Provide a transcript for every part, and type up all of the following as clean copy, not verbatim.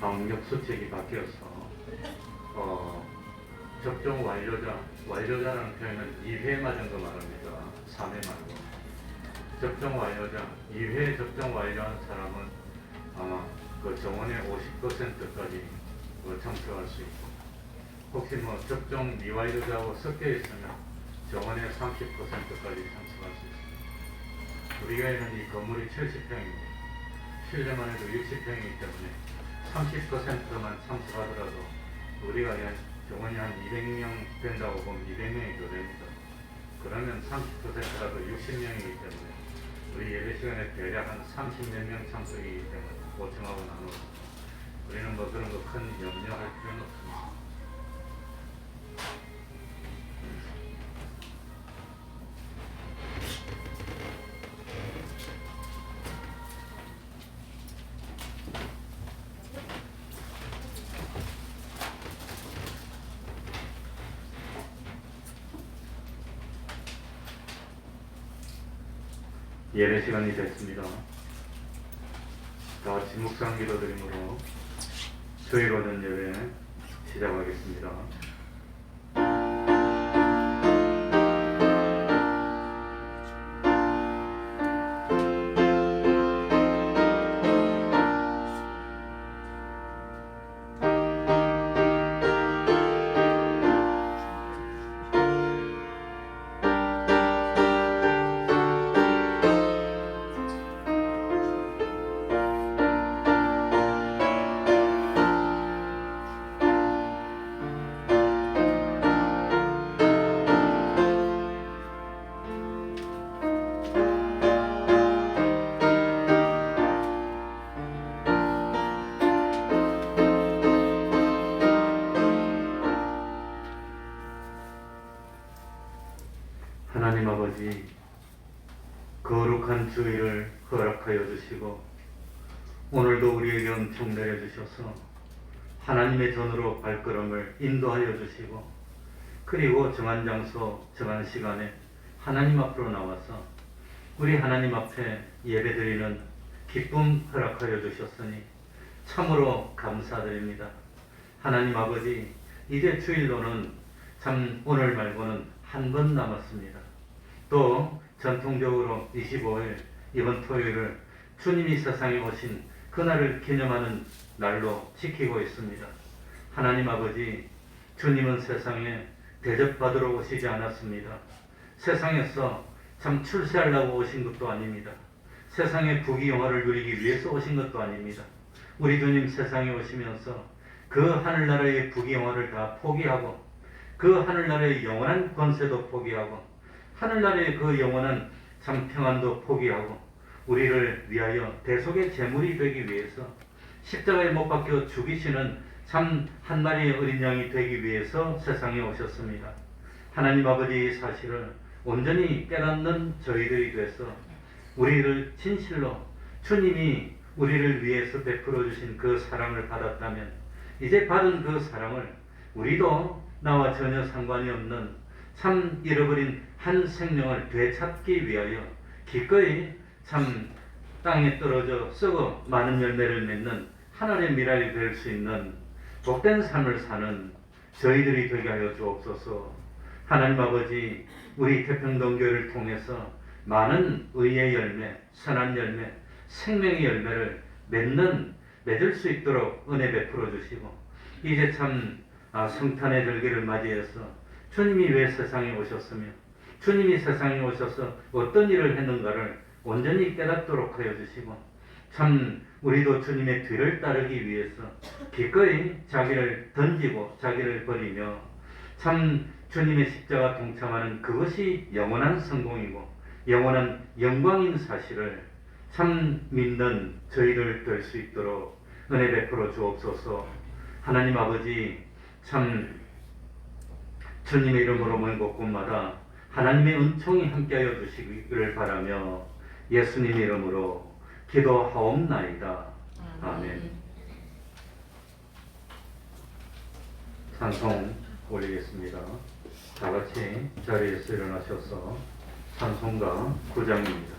방역 수칙이 바뀌어서 접종 완료자라는 표현은 2회 맞은 거 말합니다. 3회 말고. 접종 완료자, 2회 접종 완료한 사람은 아마 그 정원의 50%까지 참석할 수 있고, 혹시 접종 미완료자하고 섞여 있으면 정원의 30%까지 참석할 수 있습니다. 우리가 있는 이 건물이 70평입니다. 실내만 해도 60평이기 때문에 30%만 참석하더라도 우리가 정원이 한 200명 된다고 보면 200명이 더 됩니다. 그러면 30%라도 60명이기 때문에 우리 예배 시간에 대략 한 30몇 명 참석이기 때문에 5층하고 나눠서 우리는 그런 거 큰 염려할 필요는 없습니다. 예배 시간이 됐습니다. 다 같이 묵상 기도드림으로 주일 오전 예배 시작하겠습니다. 하나님 아버지, 거룩한 주일을 허락하여 주시고 오늘도 우리에게 은총 내려주셔서 하나님의 전으로 발걸음을 인도하여 주시고, 그리고 정한 장소, 정한 시간에 하나님 앞으로 나와서 우리 하나님 앞에 예배드리는 기쁨 허락하여 주셨으니 참으로 감사드립니다. 하나님 아버지, 이제 주일로는 참 오늘 말고는 한 번 남았습니다. 또 전통적으로 25일 이번 토요일을 주님이 세상에 오신 그날을 기념하는 날로 지키고 있습니다. 하나님 아버지, 주님은 세상에 대접받으러 오시지 않았습니다. 세상에서 참 출세하려고 오신 것도 아닙니다. 세상의 부귀영화를 누리기 위해서 오신 것도 아닙니다. 우리 주님 세상에 오시면서 그 하늘나라의 부귀영화를 다 포기하고, 그 하늘나라의 영원한 권세도 포기하고, 하늘나라의 그 영원한 참 평안도 포기하고, 우리를 위하여 대속의 제물이 되기 위해서 십자가에 못 박혀 죽이시는 참 한 마리의 어린 양이 되기 위해서 세상에 오셨습니다. 하나님 아버지의 사실을 온전히 깨닫는 저희들이 돼서 우리를 진실로 주님이 우리를 위해서 베풀어 주신 그 사랑을 받았다면, 이제 받은 그 사랑을 우리도 나와 전혀 상관이 없는 참 잃어버린 한 생명을 되찾기 위하여 기꺼이 참 땅에 떨어져 썩어 많은 열매를 맺는 하늘의 미랄이 될 수 있는 복된 삶을 사는 저희들이 되게 하여 주옵소서. 하나님 아버지, 우리 태평동교회를 통해서 많은 의의 열매, 선한 열매, 생명의 열매를 맺을 수 있도록 은혜 베풀어 주시고, 이제 참 성탄의 절기를 맞이해서 주님이 왜 세상에 오셨으며 주님이 세상에 오셔서 어떤 일을 했는가를 온전히 깨닫도록 하여 주시고, 참 우리도 주님의 뒤를 따르기 위해서 기꺼이 자기를 던지고 자기를 버리며 참 주님의 십자가 동참하는 그것이 영원한 성공이고 영원한 영광인 사실을 참 믿는 저희들 될 수 있도록 은혜 베풀어 주옵소서. 하나님 아버지, 참 주님의 이름으로 모인 곳곳마다 하나님의 은총이 함께하여 주시기를 바라며 예수님의 이름으로 기도하옵나이다. 아멘. 찬송 올리겠습니다. 다 같이 자리에서 일어나셔서 찬송가 9장입니다.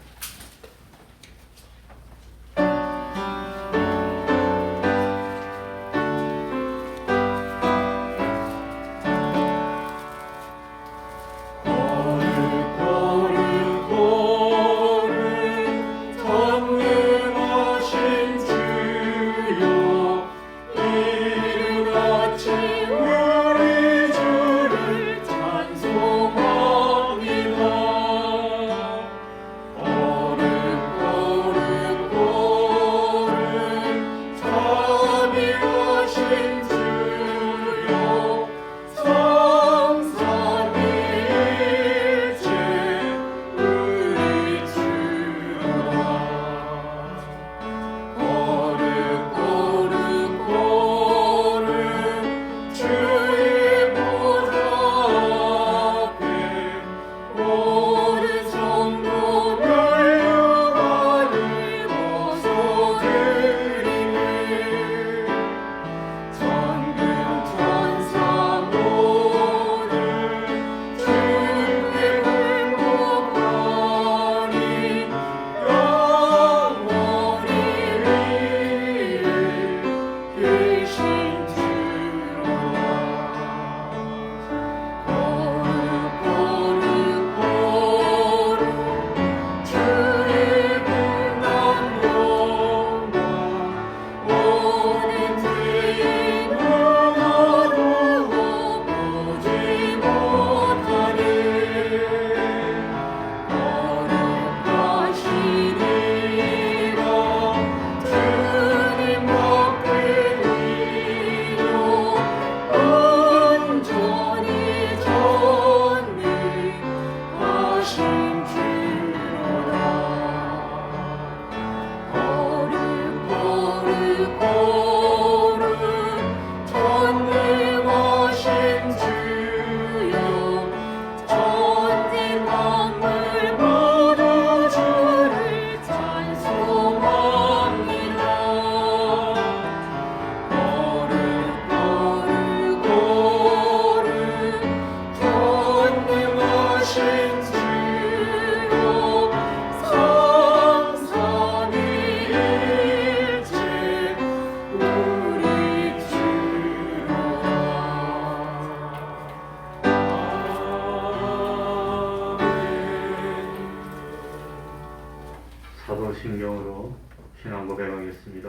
사도신경으로 신앙 고백하겠습니다.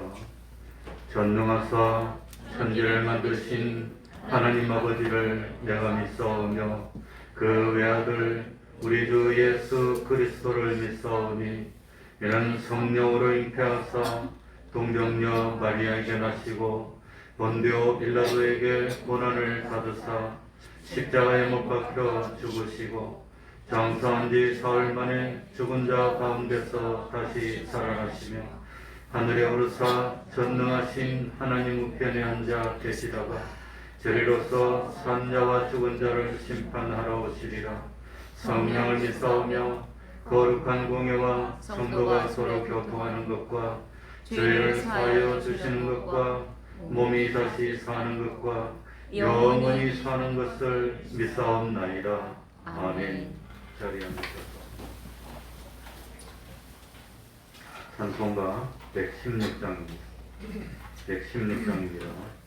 전능하사 천지를 만드신 하나님 아버지를 내가 믿사오며 그 외아들 우리 주 예수 그리스도를 믿사오니 이는 성령으로 잉태하사 동정녀 마리아에게 나시고 본디오 빌라도에게 고난을 받으사 십자가에 못 박혀 죽으시고 장사한 지 사흘 만에 죽은 자 가운데서 다시 살아나시며 하늘에 오르사 전능하신 하나님 우편에 앉아 계시다가 저리로서 산자와 죽은 자를 심판하러 오시리라. 성령을 믿사오며 거룩한 공예와 성도가 서로 교통하는 것과 죄를 사하여 주시는 것과 몸이 다시 사는 것과 영원히 사는 것을 믿사옵나이다. 아멘. 자리에 앉으셔서 찬송가 116장입니다. 116장입니다.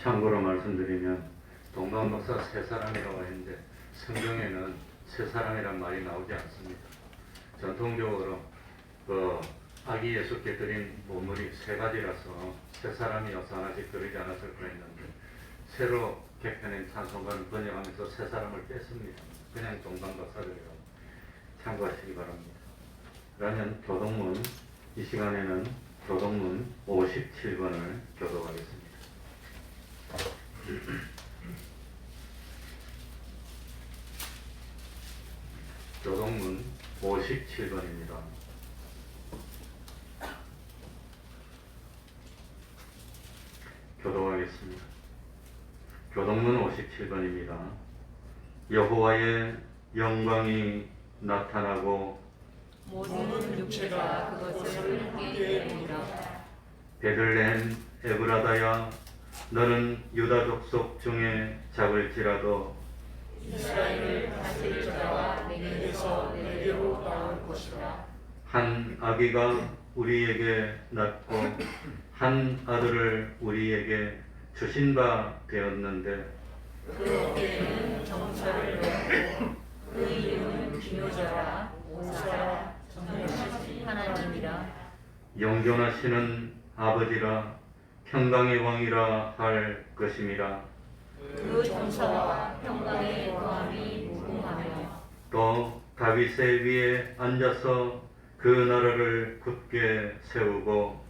참고로 말씀드리면 동방 박사 세 사람이라고 했는데 성경에는 새 사람이란 말이 나오지 않습니다. 전통적으로 아기 예수께 드린 보물이 세 가지라서 새 사람이어서 하나씩 드리지 않았을 뻔했는데 새로 개편된 찬송가를 번역하면서 새 사람을 뺐습니다. 그냥 동방박사들이라고 참고하시기 바랍니다. 그러면 교동문, 이 시간에는 교동문 57번을 교독하겠습니다. 교동문 57번입니다. 교독하겠습니다. 교동문 57번입니다. 여호와의 영광이 나타나고 모든 육체가 그것을 함께 보리라. 베들레헴 에브라다야, 너는 유다 족속 중에 작을지라도 이스라엘을 다스릴 자가 내게서 내게로 나올 것이라. 한 아기가 우리에게 낳고 한 아들을 우리에게 주신 바 되었는데 그 어깨에는 정사를 넣고 그 이름은 기묘자라 오사라 전능하신 하나님이라. 영존하시는 아버지라 평강의 왕이라 할 것임이라. 그 정사와 평강의 거함이 무궁하며 또 다윗의 위에 앉아서 그 나라를 굳게 세우고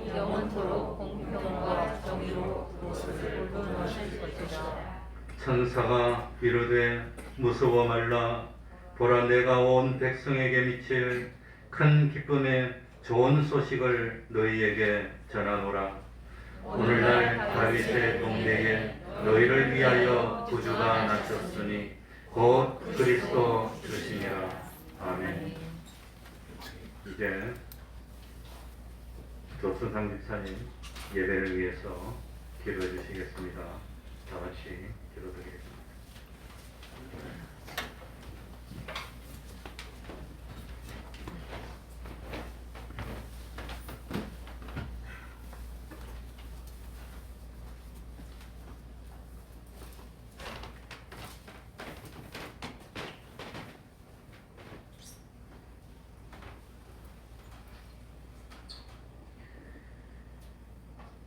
영원토록 공평과 정의로 그것을 돌보하실 것이라. 천사가 이르되 무서워 말라. 보라, 내가 온 백성에게 미칠 큰 기쁨의 좋은 소식을 너희에게 전하노라. 오늘날 다윗의 동네에 너희를 위하여 구주가 나셨으니 곧 그리스도 주시니라. 아멘. 이제 조순상 집사님 예배를 위해서 기도해 주시겠습니다. 다 같이 기도드리겠습니다.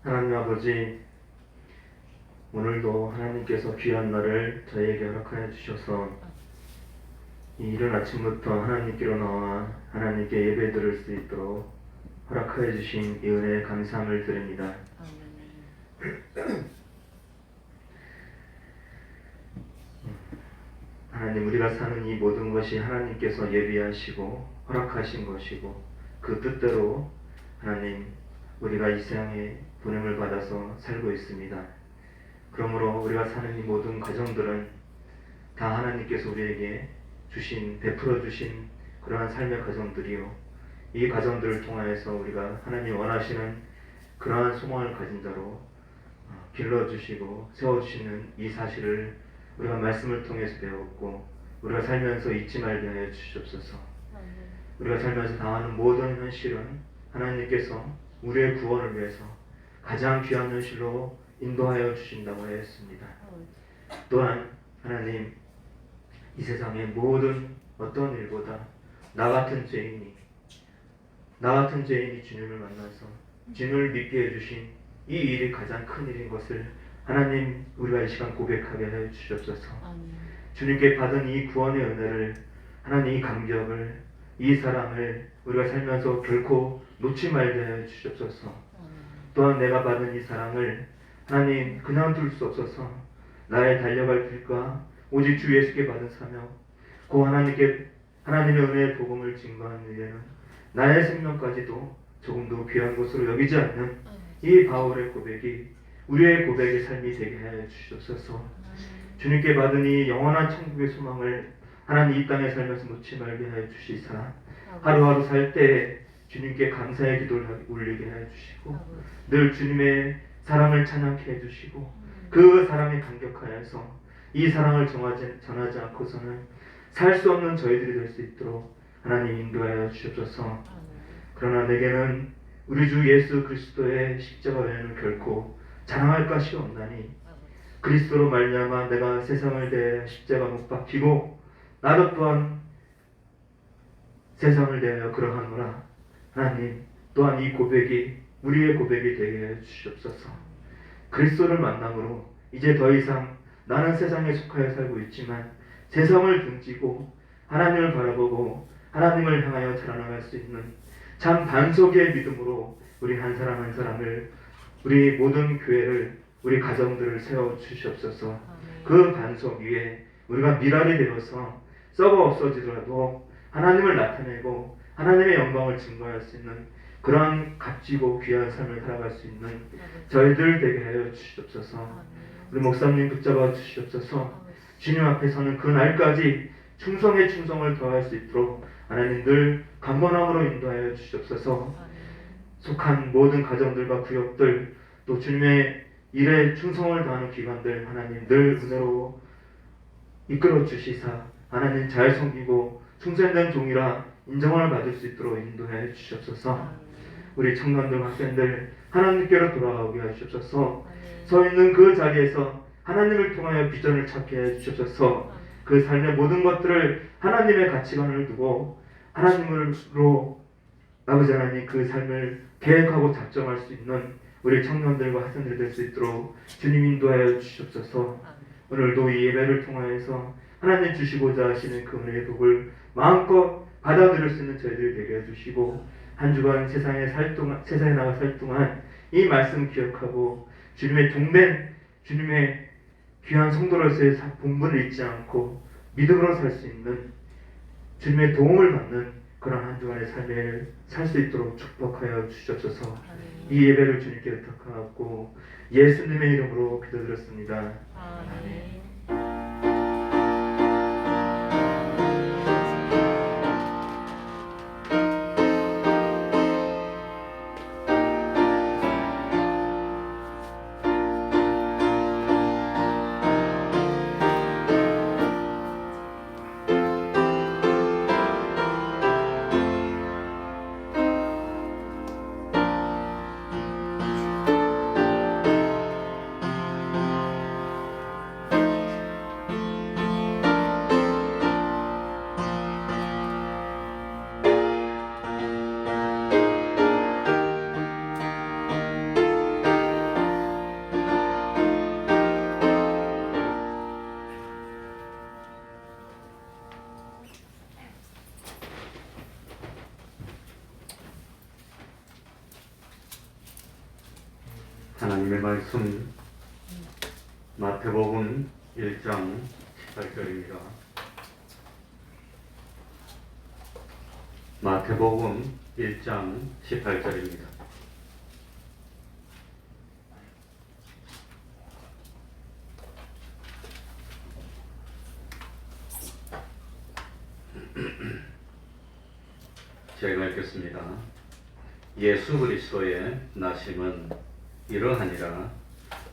하나님 아버지, 오늘도 하나님께서 귀한 날을 저희에게 허락하여 주셔서 이 이른 아침부터 하나님께로 나와 하나님께 예배 드릴 수 있도록 허락하여 주신 이 은혜에 감사함을 드립니다. 하나님, 우리가 사는 이 모든 것이 하나님께서 예비하시고 허락하신 것이고 그 뜻대로 하나님 우리가 이 세상에 보냄을 받아서 살고 있습니다. 그러므로 우리가 사는 이 모든 가정들은 다 하나님께서 우리에게 주신, 베풀어 주신 그러한 삶의 가정들이요, 이 가정들을 통하여서 우리가 하나님 원하시는 그러한 소망을 가진 자로 길러주시고 세워주시는 이 사실을 우리가 말씀을 통해서 배웠고 우리가 살면서 잊지 말게 하여 주시옵소서. 우리가 살면서 당하는 모든 현실은 하나님께서 우리의 구원을 위해서 가장 귀한 현실로 인도하여 주신다고 하였습니다. 또한 하나님, 이 세상의 모든 어떤 일보다 나 같은 죄인이 주님을 만나서 주님을 믿게 해주신 이 일이 가장 큰 일인 것을 하나님, 우리가 이 시간 고백하게 하여 주시옵소서. 주님께 받은 이 구원의 은혜를, 하나님 이 감격을, 이 사랑을 우리가 살면서 결코 놓지 말게 하여 주시옵소서. 또한 내가 받은 이 사랑을 하나님 그냥 둘 수 없어서 나의 달려갈 길과 오직 주 예수께 받은 사명, 고 하나님의 은혜의 복음을 증거하는 일에는 나의 생명까지도 조금도 귀한 것으로 여기지 않는 이 바울의 고백이 우리의 고백의 삶이 되게 하여 주시옵소서. 주님께 받은 이 영원한 천국의 소망을 하나님 이 땅에 살면서 놓지 말게 하여 주시사, 하루하루 살 때 주님께 감사의 기도를 올리게 하여 주시고 늘 주님의 사랑을 찬양케 해주시고 그 사랑에 감격하여서 이 사랑을 전하지 않고서는 살 수 없는 저희들이 될 수 있도록 하나님 인도하여 주시옵소서. 그러나 내게는 우리 주 예수 그리스도의 십자가 외에는 결코 자랑할 것이 없나니 그리스도로 말미암아 내가 세상을 대하여 십자가 못 박히고 나도 또한 세상을 대하여 그러하노라. 하나님 또한 이 고백이 우리의 고백이 되게 해 주시옵소서. 그리스도를 만남으로 이제 더 이상 나는 세상에 속하여 살고 있지만 세상을 등지고 하나님을 바라보고 하나님을 향하여 자라나갈 수 있는 참 반석의 믿음으로 우리 한 사람 한 사람을, 우리 모든 교회를, 우리 가정들을 세워 주시옵소서. 그 반석 위에 우리가 미랄이 되어서 썩어 없어지더라도 하나님을 나타내고 하나님의 영광을 증거할 수 있는 그러한 값지고 귀한 삶을 살아갈 수 있는 저희들 되게 하여 주시옵소서. 우리 목사님 붙잡아 주시옵소서. 주님 앞에 서는 그 날까지 충성에 충성을 더할 수 있도록 하나님 늘 강건함으로 인도하여 주시옵소서. 속한 모든 가정들과 구역들, 또 주님의 일에 충성을 다하는 기관들 하나님 늘 은혜로 이끌어 주시사 하나님 잘 섬기고 충성된 종이라 인정을 받을 수 있도록 인도해 주시옵소서. 우리 청년들, 학생들 하나님께로 돌아오게 하시옵소서. 서 있는 그 자리에서 하나님을 통하여 비전을 찾게 해 주시옵소서. 그 삶의 모든 것들을 하나님의 가치관을 두고 하나님으로 아버지 하나님 그 삶을 계획하고 작정할 수 있는 우리 청년들과 학생들 될 수 있도록 주님 인도하여 주시옵소서. 오늘도 이 예배를 통하여서 하나님 주시고자 하시는 그 은혜의 복을 마음껏 받아들일 수 있는 저희들이 되게 해주시고, 한 주간 세상에 나가 살 동안 이 말씀 기억하고 주님의 종된 주님의 귀한 성도로서의 본분을 잊지 않고 믿음으로 살 수 있는 주님의 도움을 받는 그런 한 주간의 삶을 살 수 있도록 축복하여 주시옵소서. 이 예배를 주님께 부탁하고 예수님의 이름으로 기도드렸습니다. 아멘. 하나님의 말씀 마태복음 1장 18절입니다. 마태복음 1장 18절입니다. 제가 읽겠습니다. 예수 그리스도의 나심은 이러하니라.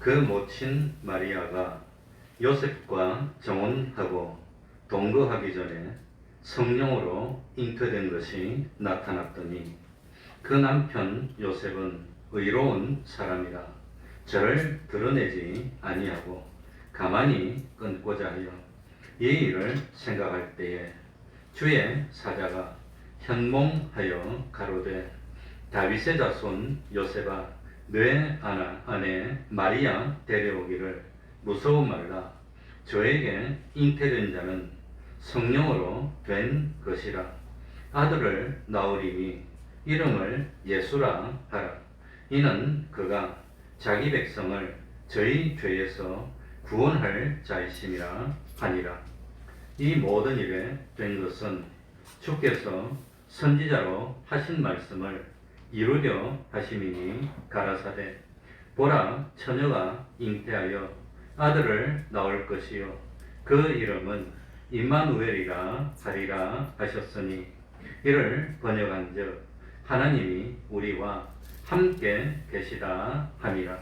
그 모친 마리아가 요셉과 정혼하고 동거하기 전에 성령으로 잉태된 것이 나타났더니 그 남편 요셉은 의로운 사람이라 저를 드러내지 아니하고 가만히 끊고자 하여 이 일을 생각할 때에 주의 사자가 현몽하여 가로되 다윗의 자손 요셉아 내 아내 마리아 데려오기를 무서워 말라. 저에게 잉태된 자는 성령으로 된 것이라. 아들을 낳으리니 이름을 예수라 하라. 이는 그가 자기 백성을 저희 죄에서 구원할 자이심이라 하니라. 이 모든 일에 된 것은 주께서 선지자로 하신 말씀을 이루려 하심이니 가라사대 보라 처녀가 잉태하여 아들을 낳을 것이요 그 이름은 임마누엘이라 하리라 하셨으니 이를 번역한즉 하나님이 우리와 함께 계시다 함이라.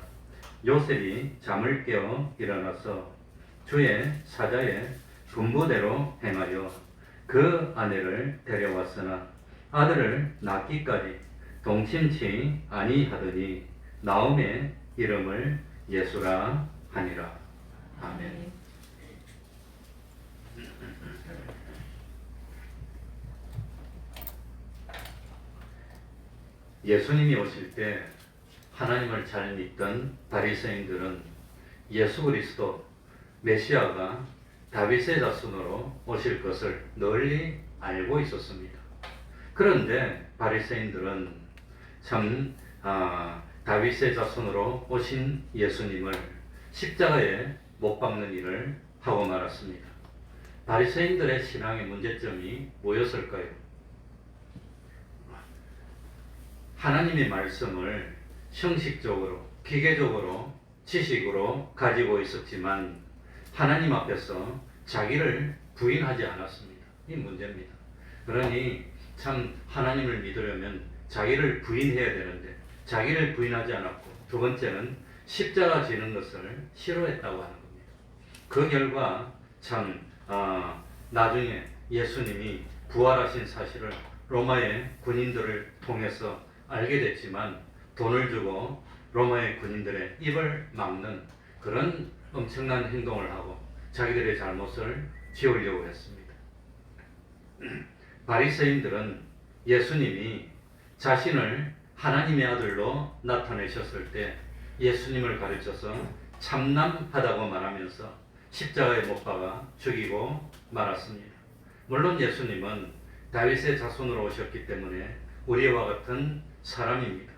요셉이 잠을 깨어 일어나서 주의 사자의 분부대로 행하여 그 아내를 데려왔으나 아들을 낳기까지 동침치 아니하더니 나음의 이름을 예수라 하니라. 아멘. 예수님이 오실 때 하나님을 잘 믿던 바리새인들은 예수 그리스도 메시아가 다윗의 자손으로 오실 것을 널리 알고 있었습니다. 그런데 바리새인들은 참 다윗의 자손으로 오신 예수님을 십자가에 못 박는 일을 하고 말았습니다. 바리새인들의 신앙의 문제점이 뭐였을까요? 하나님의 말씀을 형식적으로, 기계적으로, 지식으로 가지고 있었지만 하나님 앞에서 자기를 부인하지 않았습니다. 이 문제입니다. 그러니 참 하나님을 믿으려면 자기를 부인해야 되는데 자기를 부인하지 않았고, 두 번째는 십자가 지는 것을 싫어했다고 하는 겁니다. 그 결과 참 나중에 예수님이 부활하신 사실을 로마의 군인들을 통해서 알게 됐지만 돈을 주고 로마의 군인들의 입을 막는 그런 엄청난 행동을 하고 자기들의 잘못을 지우려고 했습니다. 바리새인들은 예수님이 자신을 하나님의 아들로 나타내셨을 때 예수님을 가르쳐서 참남하다고 말하면서 십자가에 못 박아 죽이고 말았습니다. 물론 예수님은 다윗의 자손으로 오셨기 때문에 우리와 같은 사람입니다.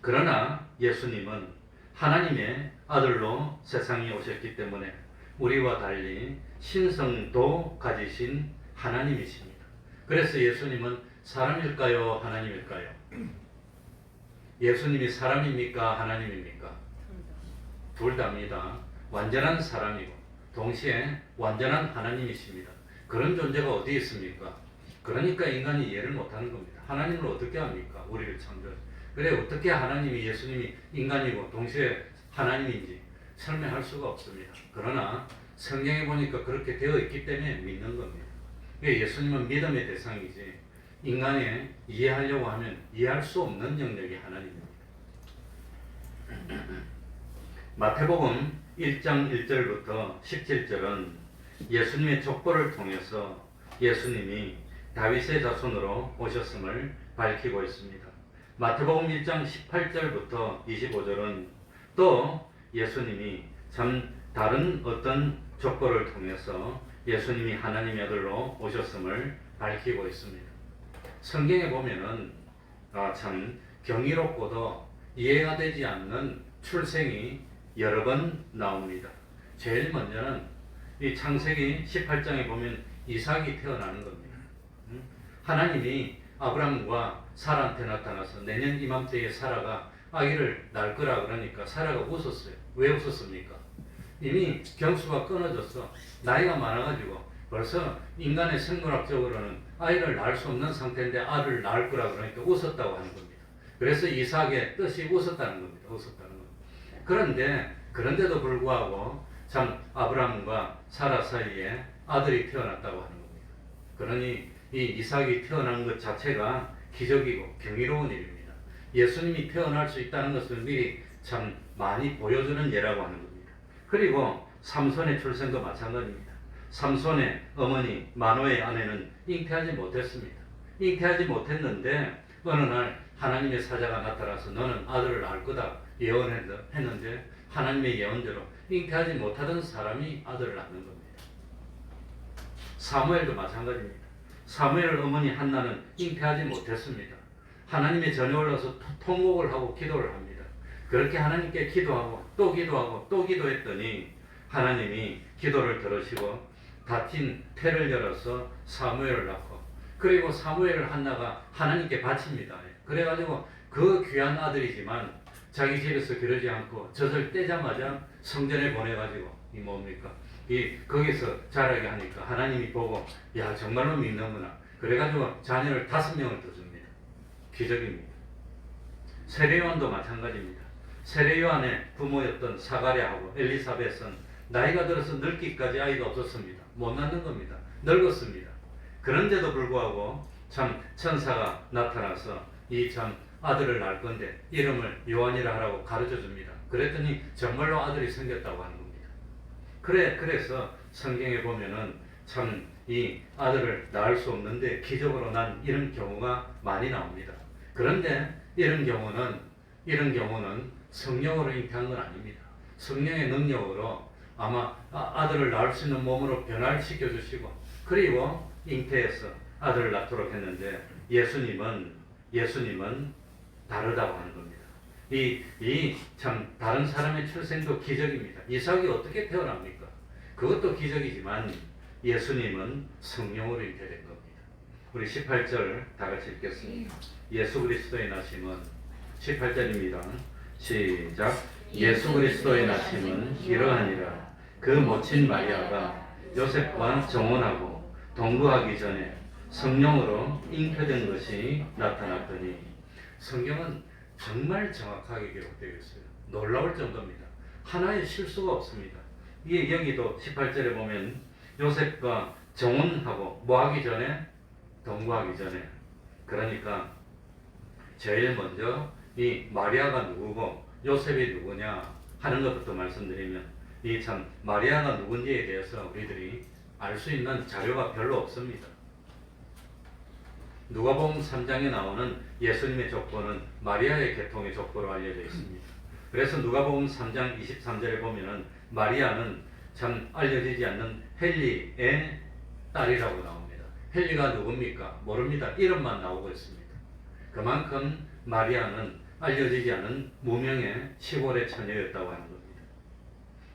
그러나 예수님은 하나님의 아들로 세상에 오셨기 때문에 우리와 달리 신성도 가지신 하나님이십니다. 그래서 예수님은 사람일까요? 하나님일까요? 예수님이 사람입니까? 하나님입니까? 둘 다입니다. 완전한 사람이고 동시에 완전한 하나님이십니다. 그런 존재가 어디 있습니까? 그러니까 인간이 이해를 못하는 겁니다. 하나님을 어떻게 합니까? 우리를 창조해. 그래 어떻게 하나님이 예수님이 인간이고 동시에 하나님인지 설명할 수가 없습니다. 그러나 성경에 보니까 그렇게 되어 있기 때문에 믿는 겁니다. 예수님은 믿음의 대상이지 인간이 이해하려고 하면 이해할 수 없는 영역이 하나님입니다. 마태복음 1장 1절부터 17절은 예수님의 족보를 통해서 예수님이 다윗의 자손으로 오셨음을 밝히고 있습니다. 마태복음 1장 18절부터 25절은 또 예수님이 참 다른 어떤 족보를 통해서 예수님이 하나님의 아들로 오셨음을 밝히고 있습니다. 성경에 보면은 참 경이롭고도 이해가 되지 않는 출생이 여러 번 나옵니다. 제일 먼저는 이 창세기 18장에 보면 이삭이 태어나는 겁니다. 하나님이 아브라함과 사라한테 나타나서 내년 이맘때에 사라가 아기를 낳을 거라 그러니까 사라가 웃었어요. 왜 웃었습니까? 이미 경수가 끊어졌어. 나이가 많아가지고 벌써 인간의 생물학적으로는 아이를 낳을 수 없는 상태인데 아들을 낳을 거라 그러니까 웃었다고 하는 겁니다. 그래서 이삭의 뜻이 웃었다는 겁니다. 웃었다는 겁니다. 그런데도 불구하고 참 아브라함과 사라 사이에 아들이 태어났다고 하는 겁니다. 그러니 이 이삭이 태어난 것 자체가 기적이고 경이로운 일입니다. 예수님이 태어날 수 있다는 것을 미리 참 많이 보여주는 예라고 하는 겁니다. 그리고 삼손의 출생도 마찬가지입니다. 삼손의 어머니 마노의 아내는 잉태하지 못했습니다. 잉태하지 못했는데 어느 날 하나님의 사자가 나타나서 너는 아들을 낳을 거다 예언했는데 하나님의 예언대로 잉태하지 못하던 사람이 아들을 낳는 겁니다. 사무엘도 마찬가지입니다. 사무엘 어머니 한나는 잉태하지 못했습니다. 하나님의 전에 올라서 통곡을 하고 기도를 합니다. 그렇게 하나님께 기도하고 또 기도하고 또 기도했더니 하나님이 기도를 들으시고 다친 태를 열어서 사무엘을 낳고 그리고 사무엘을 한나가 하나님께 바칩니다. 그래가지고 그 귀한 아들이지만 자기 집에서 기르지 않고 젖을 떼자마자 성전에 보내가지고 이 뭡니까? 거기서 자라게 하니까 하나님이 보고 야 정말로 믿는구나. 그래가지고 자녀를 5명을 더 줍니다. 기적입니다. 세례요한도 마찬가지입니다. 세례요한의 부모였던 사가랴하고 엘리사벳은 나이가 들어서 늙기까지 아이가 없었습니다. 못 낳는 겁니다. 늙었습니다. 그런데도 불구하고 참 천사가 나타나서 이 참 아들을 낳을 건데 이름을 요한이라 하라고 가르쳐 줍니다. 그랬더니 정말로 아들이 생겼다고 하는 겁니다. 그래서 성경에 보면은 참 이 아들을 낳을 수 없는데 기적으로 난 이런 경우가 많이 나옵니다. 그런데 이런 경우는 성령으로 잉태한 건 아닙니다. 성령의 능력으로 아마 아들을 낳을 수 있는 몸으로 변화시켜 주시고 그리고 잉태해서 아들을 낳도록 했는데 예수님은 다르다고 하는 겁니다. 이 참 다른 사람의 출생도 기적입니다. 이삭이 어떻게 태어납니까? 그것도 기적이지만 예수님은 성령으로 잉태된 겁니다. 우리 18절 다 같이 읽겠습니다. 예수 그리스도의 나심은 18절입니다. 시작. 예수 그리스도의 나심은 이러하니라. 그 모친 마리아가 요셉과 정혼하고 동거하기 전에 성령으로 잉태된 것이 나타났더니 성경은 정말 정확하게 기록되어 있어요. 놀라울 정도입니다. 하나의 실수가 없습니다. 이게 여기도 18절에 보면 요셉과 정혼하고 뭐하기 전에? 동거하기 전에. 그러니까 제일 먼저 이 마리아가 누구고 요셉이 누구냐 하는 것부터 말씀드리면 이 참 마리아가 누군지에 대해서 우리들이 알 수 있는 자료가 별로 없습니다. 누가복음 3장에 나오는 예수님의 족보는 마리아의 계통의 족보로 알려져 있습니다. 그래서 누가복음 3장 23절에 보면은 마리아는 참 알려지지 않는 헬리의 딸이라고 나옵니다. 헬리가 누굽니까? 모릅니다. 이름만 나오고 있습니다. 그만큼 마리아는 알려지지 않은 무명의 시골의 처녀였다고 하는 겁니다.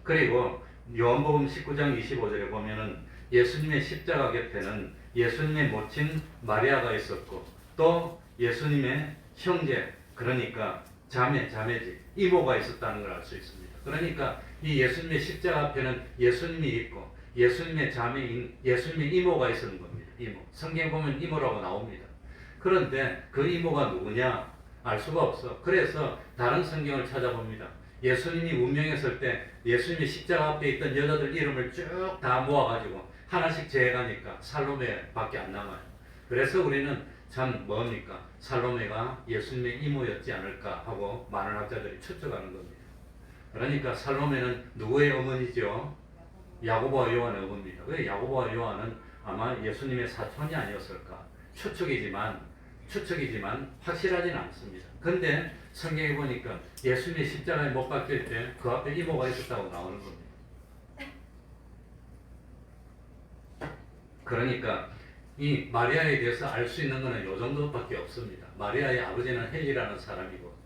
그리고 요한복음 19장 25절에 보면은 예수님의 십자가 곁에는 예수님의 모친 마리아가 있었고 또 예수님의 형제 그러니까 자매지 이모가 있었다는 걸 알 수 있습니다. 그러니까 이 예수님의 십자가 앞에는 예수님이 있고 예수님의 자매인 예수님의 이모가 있었는 겁니다. 이모. 성경에 보면 이모라고 나옵니다. 그런데 그 이모가 누구냐? 알 수가 없어. 그래서 다른 성경을 찾아봅니다. 예수님이 운명했을 때 예수님이 십자가 앞에 있던 여자들 이름을 쭉 다 모아가지고 하나씩 재해가니까 살로메밖에 안 남아요. 그래서 우리는 참 뭡니까? 살로메가 예수님의 이모였지 않을까 하고 많은 학자들이 추측하는 겁니다. 그러니까 살로메는 누구의 어머니죠? 야고보와 요한의 어머니입니다. 왜 야고보와 요한은 아마 예수님의 사촌이 아니었을까? 추측이지만 확실하진 않습니다. 근데 성경에 보니까 예수님의 십자가에 못 박힐 때 그 앞에 이모가 있었다고 나오는 겁니다. 그러니까 이 마리아에 대해서 알 수 있는 것은 이 정도밖에 없습니다. 마리아의 아버지는 헬리라는 사람이고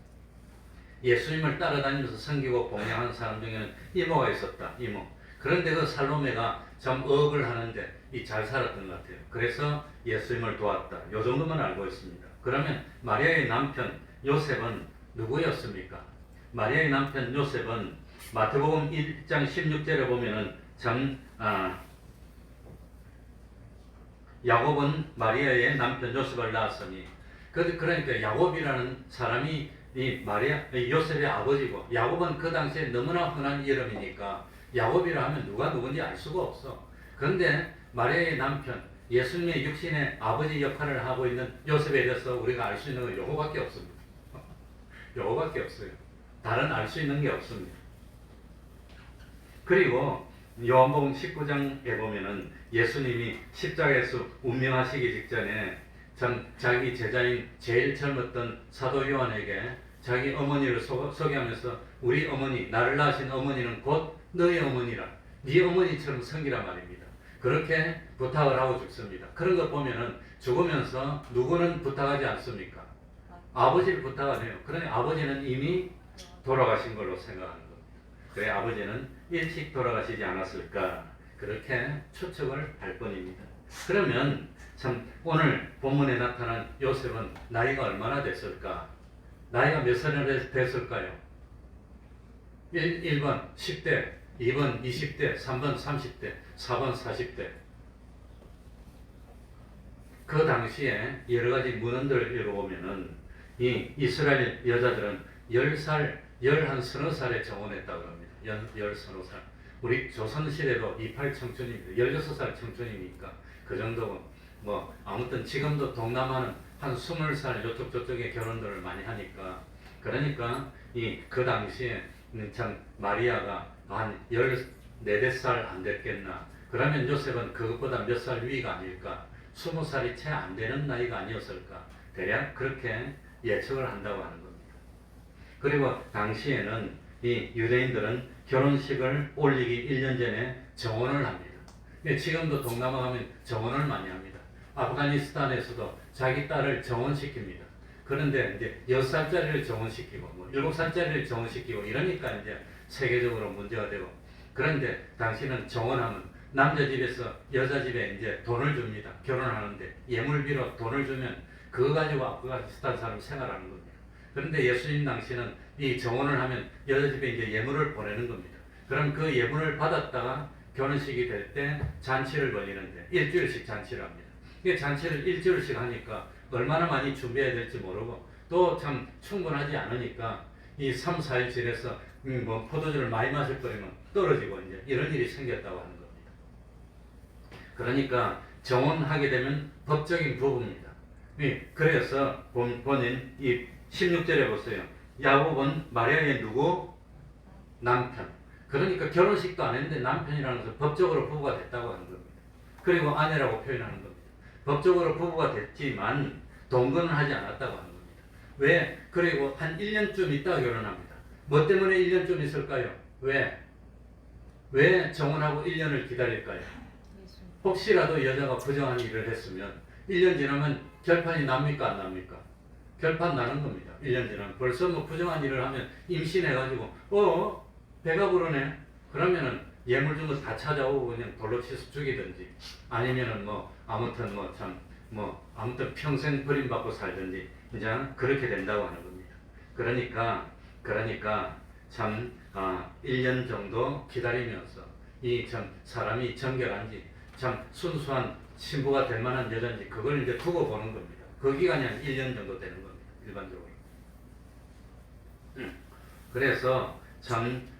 예수님을 따라다니면서 섬기고 봉양하는 사람 중에는 이모가 있었다. 이모. 그런데 그 살로메가 참 어업을 하는데 잘 살았던 것 같아요. 그래서 예수님을 도왔다. 이 정도만 알고 있습니다. 그러면 마리아의 남편 요셉은 누구였습니까? 마리아의 남편 요셉은 마태복음 1장 16절에 보면은 야곱은 마리아의 남편 요셉을 낳았으니 그러니까 야곱이라는 사람이 이 요셉의 아버지고 야곱은 그 당시에 너무나 흔한 이름이니까 야곱이라 하면 누가 누군지 알 수가 없어. 그런데 마리아의 남편 예수님의 육신의 아버지 역할을 하고 있는 요셉에 대해서 우리가 알 수 있는 건 요거밖에 없습니다. 요거밖에 없어요. 다른 알 수 있는 게 없습니다. 그리고 요한복음 19장에 보면은 예수님이 십자가에서 운명하시기 직전에 자기 제자인 제일 젊었던 사도 요한에게 자기 어머니를 소개하면서 우리 어머니, 나를 낳으신 어머니는 곧 너의 어머니라, 네 어머니처럼 섬기란 말입니다. 그렇게 부탁을 하고 죽습니다. 그런 거 보면은 죽으면서 누구는 부탁하지 않습니까? 아버지를 부탁하네요. 그러니 아버지는 이미 돌아가신 걸로 생각하는 겁니다. 그래 아버지는 일찍 돌아가시지 않았을까 그렇게 추측을 할 뿐입니다. 그러면 참 오늘 본문에 나타난 요셉은 나이가 얼마나 됐을까? 나이가 몇 살이나 됐을까요? 1번 10대, 2번 20대, 3번 30대, 4번 40대. 그 당시에 여러 가지 문헌들을 읽어보면은 이 이스라엘 여자들은 10살, 11~30살에 정혼했다고 합니다. 10~30살. 우리 조선시대도 28 청춘입니다. 16살 청춘이니까 그 정도고 뭐 아무튼 지금도 동남아는 한 20살 저쪽에 결혼들을 많이 하니까 그러니까 그 당시에 참 마리아가 한 4살 안 됐겠나. 그러면 요셉은 그것보다 몇 살 위가 아닐까. 20살이 채 안 되는 나이가 아니었을까. 대략 그렇게 예측을 한다고 하는 겁니다. 그리고 당시에는 이 유대인들은 결혼식을 올리기 1년 전에 정혼을 합니다. 지금도 동남아 가면 정혼을 많이 합니다. 아프가니스탄에서도 자기 딸을 정혼시킵니다. 그런데 이제 6살짜리를 정혼시키고, 뭐 7살짜리를 정혼시키고 이러니까 이제 세계적으로 문제가 되고. 그런데 당시는 정혼하면 남자 집에서 여자 집에 이제 돈을 줍니다. 결혼하는데 예물비로 돈을 주면 그거 가지고 아프가니스탄 사람 생활하는 겁니다. 그런데 예수님 당시는 이 정혼을 하면 여자 집에 이제 예물을 보내는 겁니다. 그럼 그 예물을 받았다가 결혼식이 될 때 잔치를 벌이는데 일주일씩 잔치를 합니다. 이게 잔치를 일주일씩 하니까 얼마나 많이 준비해야 될지 모르고 또 참 충분하지 않으니까 이 3, 4일 지내서 뭐 포도주를 많이 마실 거면 떨어지고 이제 이런 일이 생겼다고 하는 겁니다. 그러니까 정혼하게 되면 법적인 부부입니다. 그래서 본인 이 16절에 보세요. 야곱은 마리아의 누구? 남편. 그러니까 결혼식도 안 했는데 남편이라는 것은 법적으로 부부가 됐다고 하는 겁니다. 그리고 아내라고 표현하는 겁니다. 법적으로 부부가 됐지만 동거는 하지 않았다고 하는 겁니다. 왜? 그리고 한 1년쯤 있다가 결혼합니다. 뭐 때문에 1년쯤 있을까요? 왜 정혼하고 1년을 기다릴까요? 혹시라도 여자가 부정한 일을 했으면 1년 지나면 결판이 납니까 안 납니까? 결판 나는 겁니다. 1년 지나면 벌써 뭐 부정한 일을 하면 임신해가지고 배가 부르네. 그러면은 예물 준 거 다 찾아오고 그냥 돌로 치서 죽이든지 아니면은 아무튼 평생 버림받고 살든지 이제 그렇게 된다고 하는 겁니다. 그러니까 참 1년 정도 기다리면서 이 참 사람이 정결한지 참 순수한 신부가 될 만한 여자인지 그걸 이제 두고 보는 겁니다. 그 기간이 한 1년 정도 되는 겁니다. 일반적으로. 그래서 참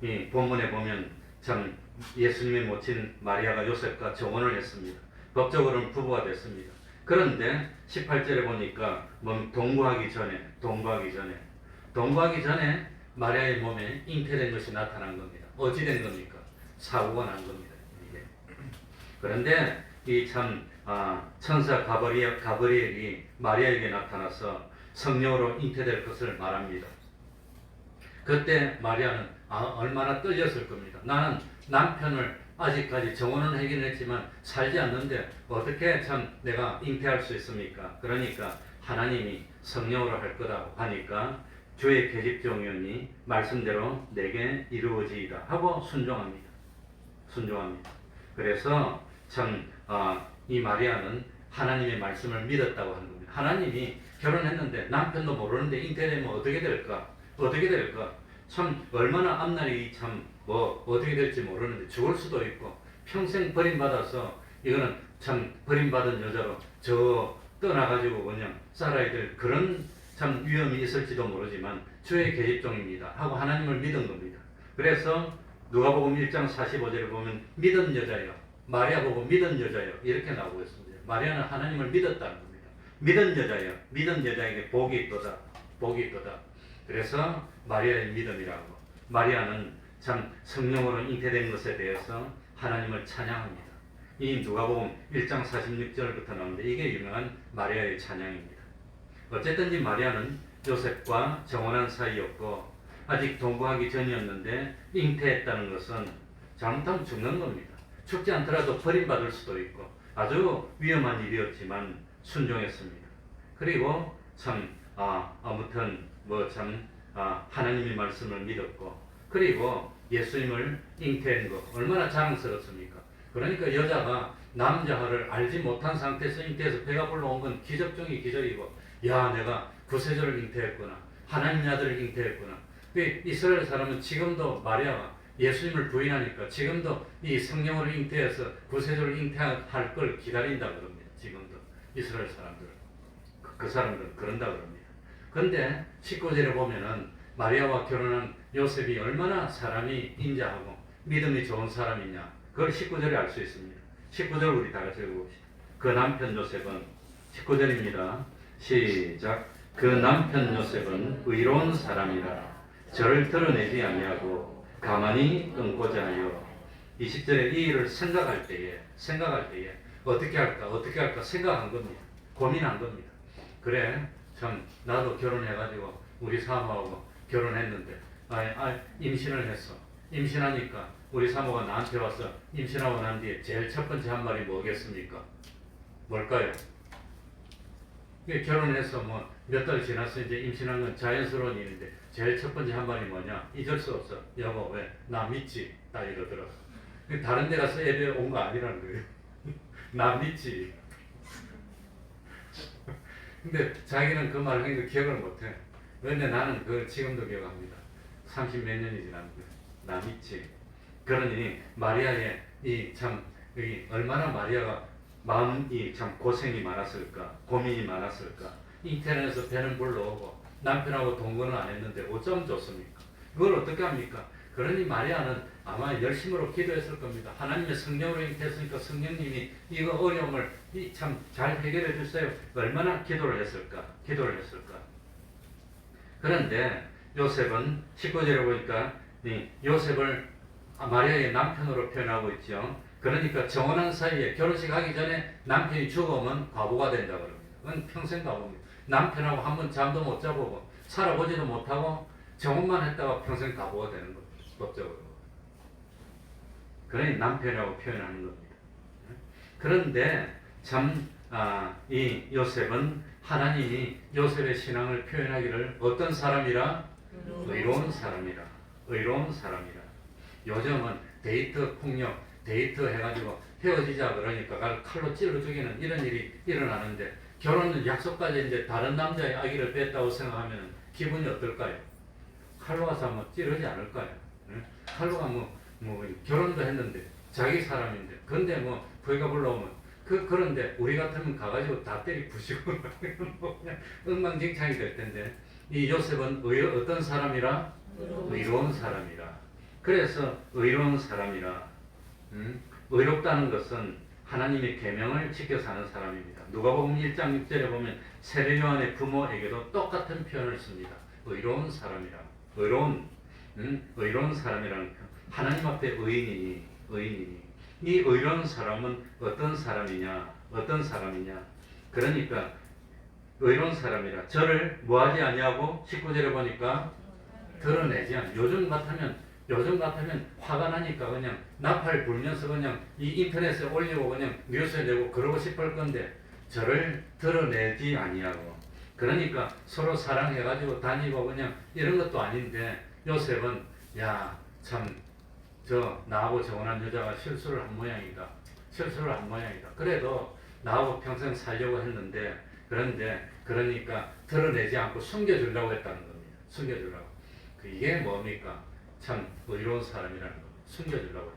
이 본문에 보면 참 예수님의 모친 마리아가 요셉과 정혼을 했습니다. 법적으로는 부부가 됐습니다. 그런데 18절에 보니까 동거하기 전에 마리아의 몸에 잉태된 것이 나타난 겁니다. 어찌 된 겁니까? 사고가 난 겁니다. 이게. 그런데 이 참 천사 가브리엘이 마리아에게 나타나서 성령으로 잉태될 것을 말합니다. 그때 마리아는 얼마나 떨렸을 겁니다. 나는 남편을 아직까지 정혼은 하긴 했지만 살지 않는데 어떻게 참 내가 잉태할 수 있습니까? 그러니까 하나님이 성령으로 할 거라고 하니까 주의 계집종이오니 말씀대로 내게 이루어지이다 하고 순종합니다. 그래서 참 이 마리아는 하나님의 말씀을 믿었다고 하는 겁니다. 하나님이 결혼했는데 남편도 모르는데 잉태되면 어떻게 될까? 참 얼마나 앞날이 참 어떻게 될지 모르는데 죽을 수도 있고 평생 버림받아서 이거는 참 버림받은 여자로 떠나가지고 그냥 살아야 될 그런 참 위험이 있을지도 모르지만 주의 계집종입니다 하고 하나님을 믿은 겁니다. 그래서 누가복음 1장 45절에 보면 믿은 여자여, 마리아 보고 믿은 여자여 이렇게 나오고 있습니다. 마리아는 하나님을 믿었다는 겁니다. 믿은 여자에게 복이 있도다. 그래서 마리아의 믿음이라고. 마리아는 참 성령으로 잉태된 것에 대해서 하나님을 찬양합니다. 이 누가복음 1장 46절부터 나오는데 이게 유명한 마리아의 찬양입니다. 어쨌든지 마리아는 요셉과 정혼한 사이였고 아직 동거하기 전이었는데 잉태했다는 것은 잘못하면 죽는 겁니다. 죽지 않더라도 버림받을 수도 있고 아주 위험한 일이었지만 순종했습니다. 그리고 참 아무튼 하나님의 말씀을 믿었고 그리고 예수님을 잉태한 것 얼마나 자랑스럽습니까? 그러니까 여자가 남자를 알지 못한 상태에서 잉태해서 배가 불러온 건 기적 중의 기적이고 야 내가 구세주를 잉태했구나 하나님의 아들을 잉태했구나. 이스라엘 사람은 지금도 마리아가 예수님을 부인하니까 지금도 이 성령으로 잉태해서 구세주를 잉태할 걸 기다린다 그럽니다. 지금도 이스라엘 사람들은 그 사람들은 그런다 그럽니다. 그런데 19절에 보면은 마리아와 결혼한 요셉이 얼마나 사람이 인자하고 믿음이 좋은 사람이냐 그걸 19절에 알 수 있습니다. 19절 우리 다 같이 읽어봅시다. 그 남편 요셉은 19절입니다. 시작. 그 남편 요셉은 의로운 사람이라 저를 드러내지 아니하고 가만히 끊고자 하여 20절에 이 일을 생각할 때에 어떻게 할까 생각한 겁니다. 고민한 겁니다. 그래 참 나도 결혼해가지고 우리 사모하고 결혼했는데 임신을 했어. 임신하니까 우리 사모가 나한테 와서 임신하고 난 뒤에 제일 첫 번째 한 말이 뭐겠습니까? 뭘까요? 결혼해서 뭐 몇 달 지나서 이제 임신한 건 자연스러운 일인데 제일 첫 번째 한 말이 뭐냐? 잊을 수 없어. 여보 왜? 나 믿지? 딱 이러더라. 다른 데 가서 예배 온 거 아니라는 거예요. 나 믿지? 근데 자기는 그 말을 하니까 기억을 못해. 그런데 나는 그걸 지금도 기억합니다. 30 몇 년이 지났는데 나 믿지? 그러니 마리아의 이 얼마나 마리아가 마음이 참 고생이 많았을까, 고민이 많았을까. 인터넷에서 배는 불러오고 남편하고 동거는 안 했는데 어쩜 좋습니까? 그걸 어떻게 합니까? 그러니 마리아는 아마 열심으로 기도했을 겁니다. 하나님의 성령으로 잉태했으니까 성령님이 이거 어려움을 참 잘 해결해 주세요. 얼마나 기도를 했을까? 그런데 요셉은 19절에 보니까 요셉을 마리아의 남편으로 표현하고 있죠. 그러니까 정혼한 사이에 결혼식 하기 전에 남편이 죽으면 과부가 된다 그럽니다. 그건 평생 과부입니다. 남편하고 한 번 잠도 못 자보고 살아보지도 못하고 정혼만 했다가 평생 과부가 되는 겁니다. 법적으로. 그러니 남편이라고 표현하는 겁니다. 그런데 이 요셉은 하나님이 요셉의 신앙을 표현하기를 어떤 사람이라? 의로운 사람이라. 요즘은 데이트 폭력, 데이트 해가지고 헤어지자 그러니까 칼로 찔러 죽이는 이런 일이 일어나는데 결혼은 약속까지 이제 다른 남자의 아기를 뺐다고 생각하면 기분이 어떨까요? 칼로 가서 한번 찌르지 않을까요? 칼로 가면 결혼도 했는데 자기 사람인데 근데 부위가 불러오면 그런데 우리 같으면 가가지고 다 때리 부시고 그냥 엉망진창이 될 텐데 이 요셉은 어떤 사람이라? 의로운 사람이라. 그래서 의로운 사람이라. 의롭다는 것은 하나님의 계명을 지켜 사는 사람입니다. 누가복음 1장 6절에 보면 세례 요한의 부모에게도 똑같은 표현을 씁니다. 의로운 사람이라. 의로운 사람이라는 표현. 하나님 앞에 의인이니. 이 의로운 사람은 어떤 사람이냐? 그러니까 의로운 사람이라. 저를 뭐하지 아니하고 19절에 보니까 드러내지 않아. 요즘 같으면 화가 나니까 그냥 나팔 불면서 그냥 이 인터넷에 올리고 그냥 뉴스에 내고 그러고 싶을 건데 저를 드러내지 아니하고. 그러니까 서로 사랑해가지고 다니고 그냥 이런 것도 아닌데 요셉은 나하고 정혼한 여자가 실수를 한 모양이다. 그래도 나하고 평생 살려고 했는데 그러니까 드러내지 않고 숨겨주려고 했다는 겁니다. 이게 뭡니까? 참 의로운 사람이라는 겁니다. 숨겨주려고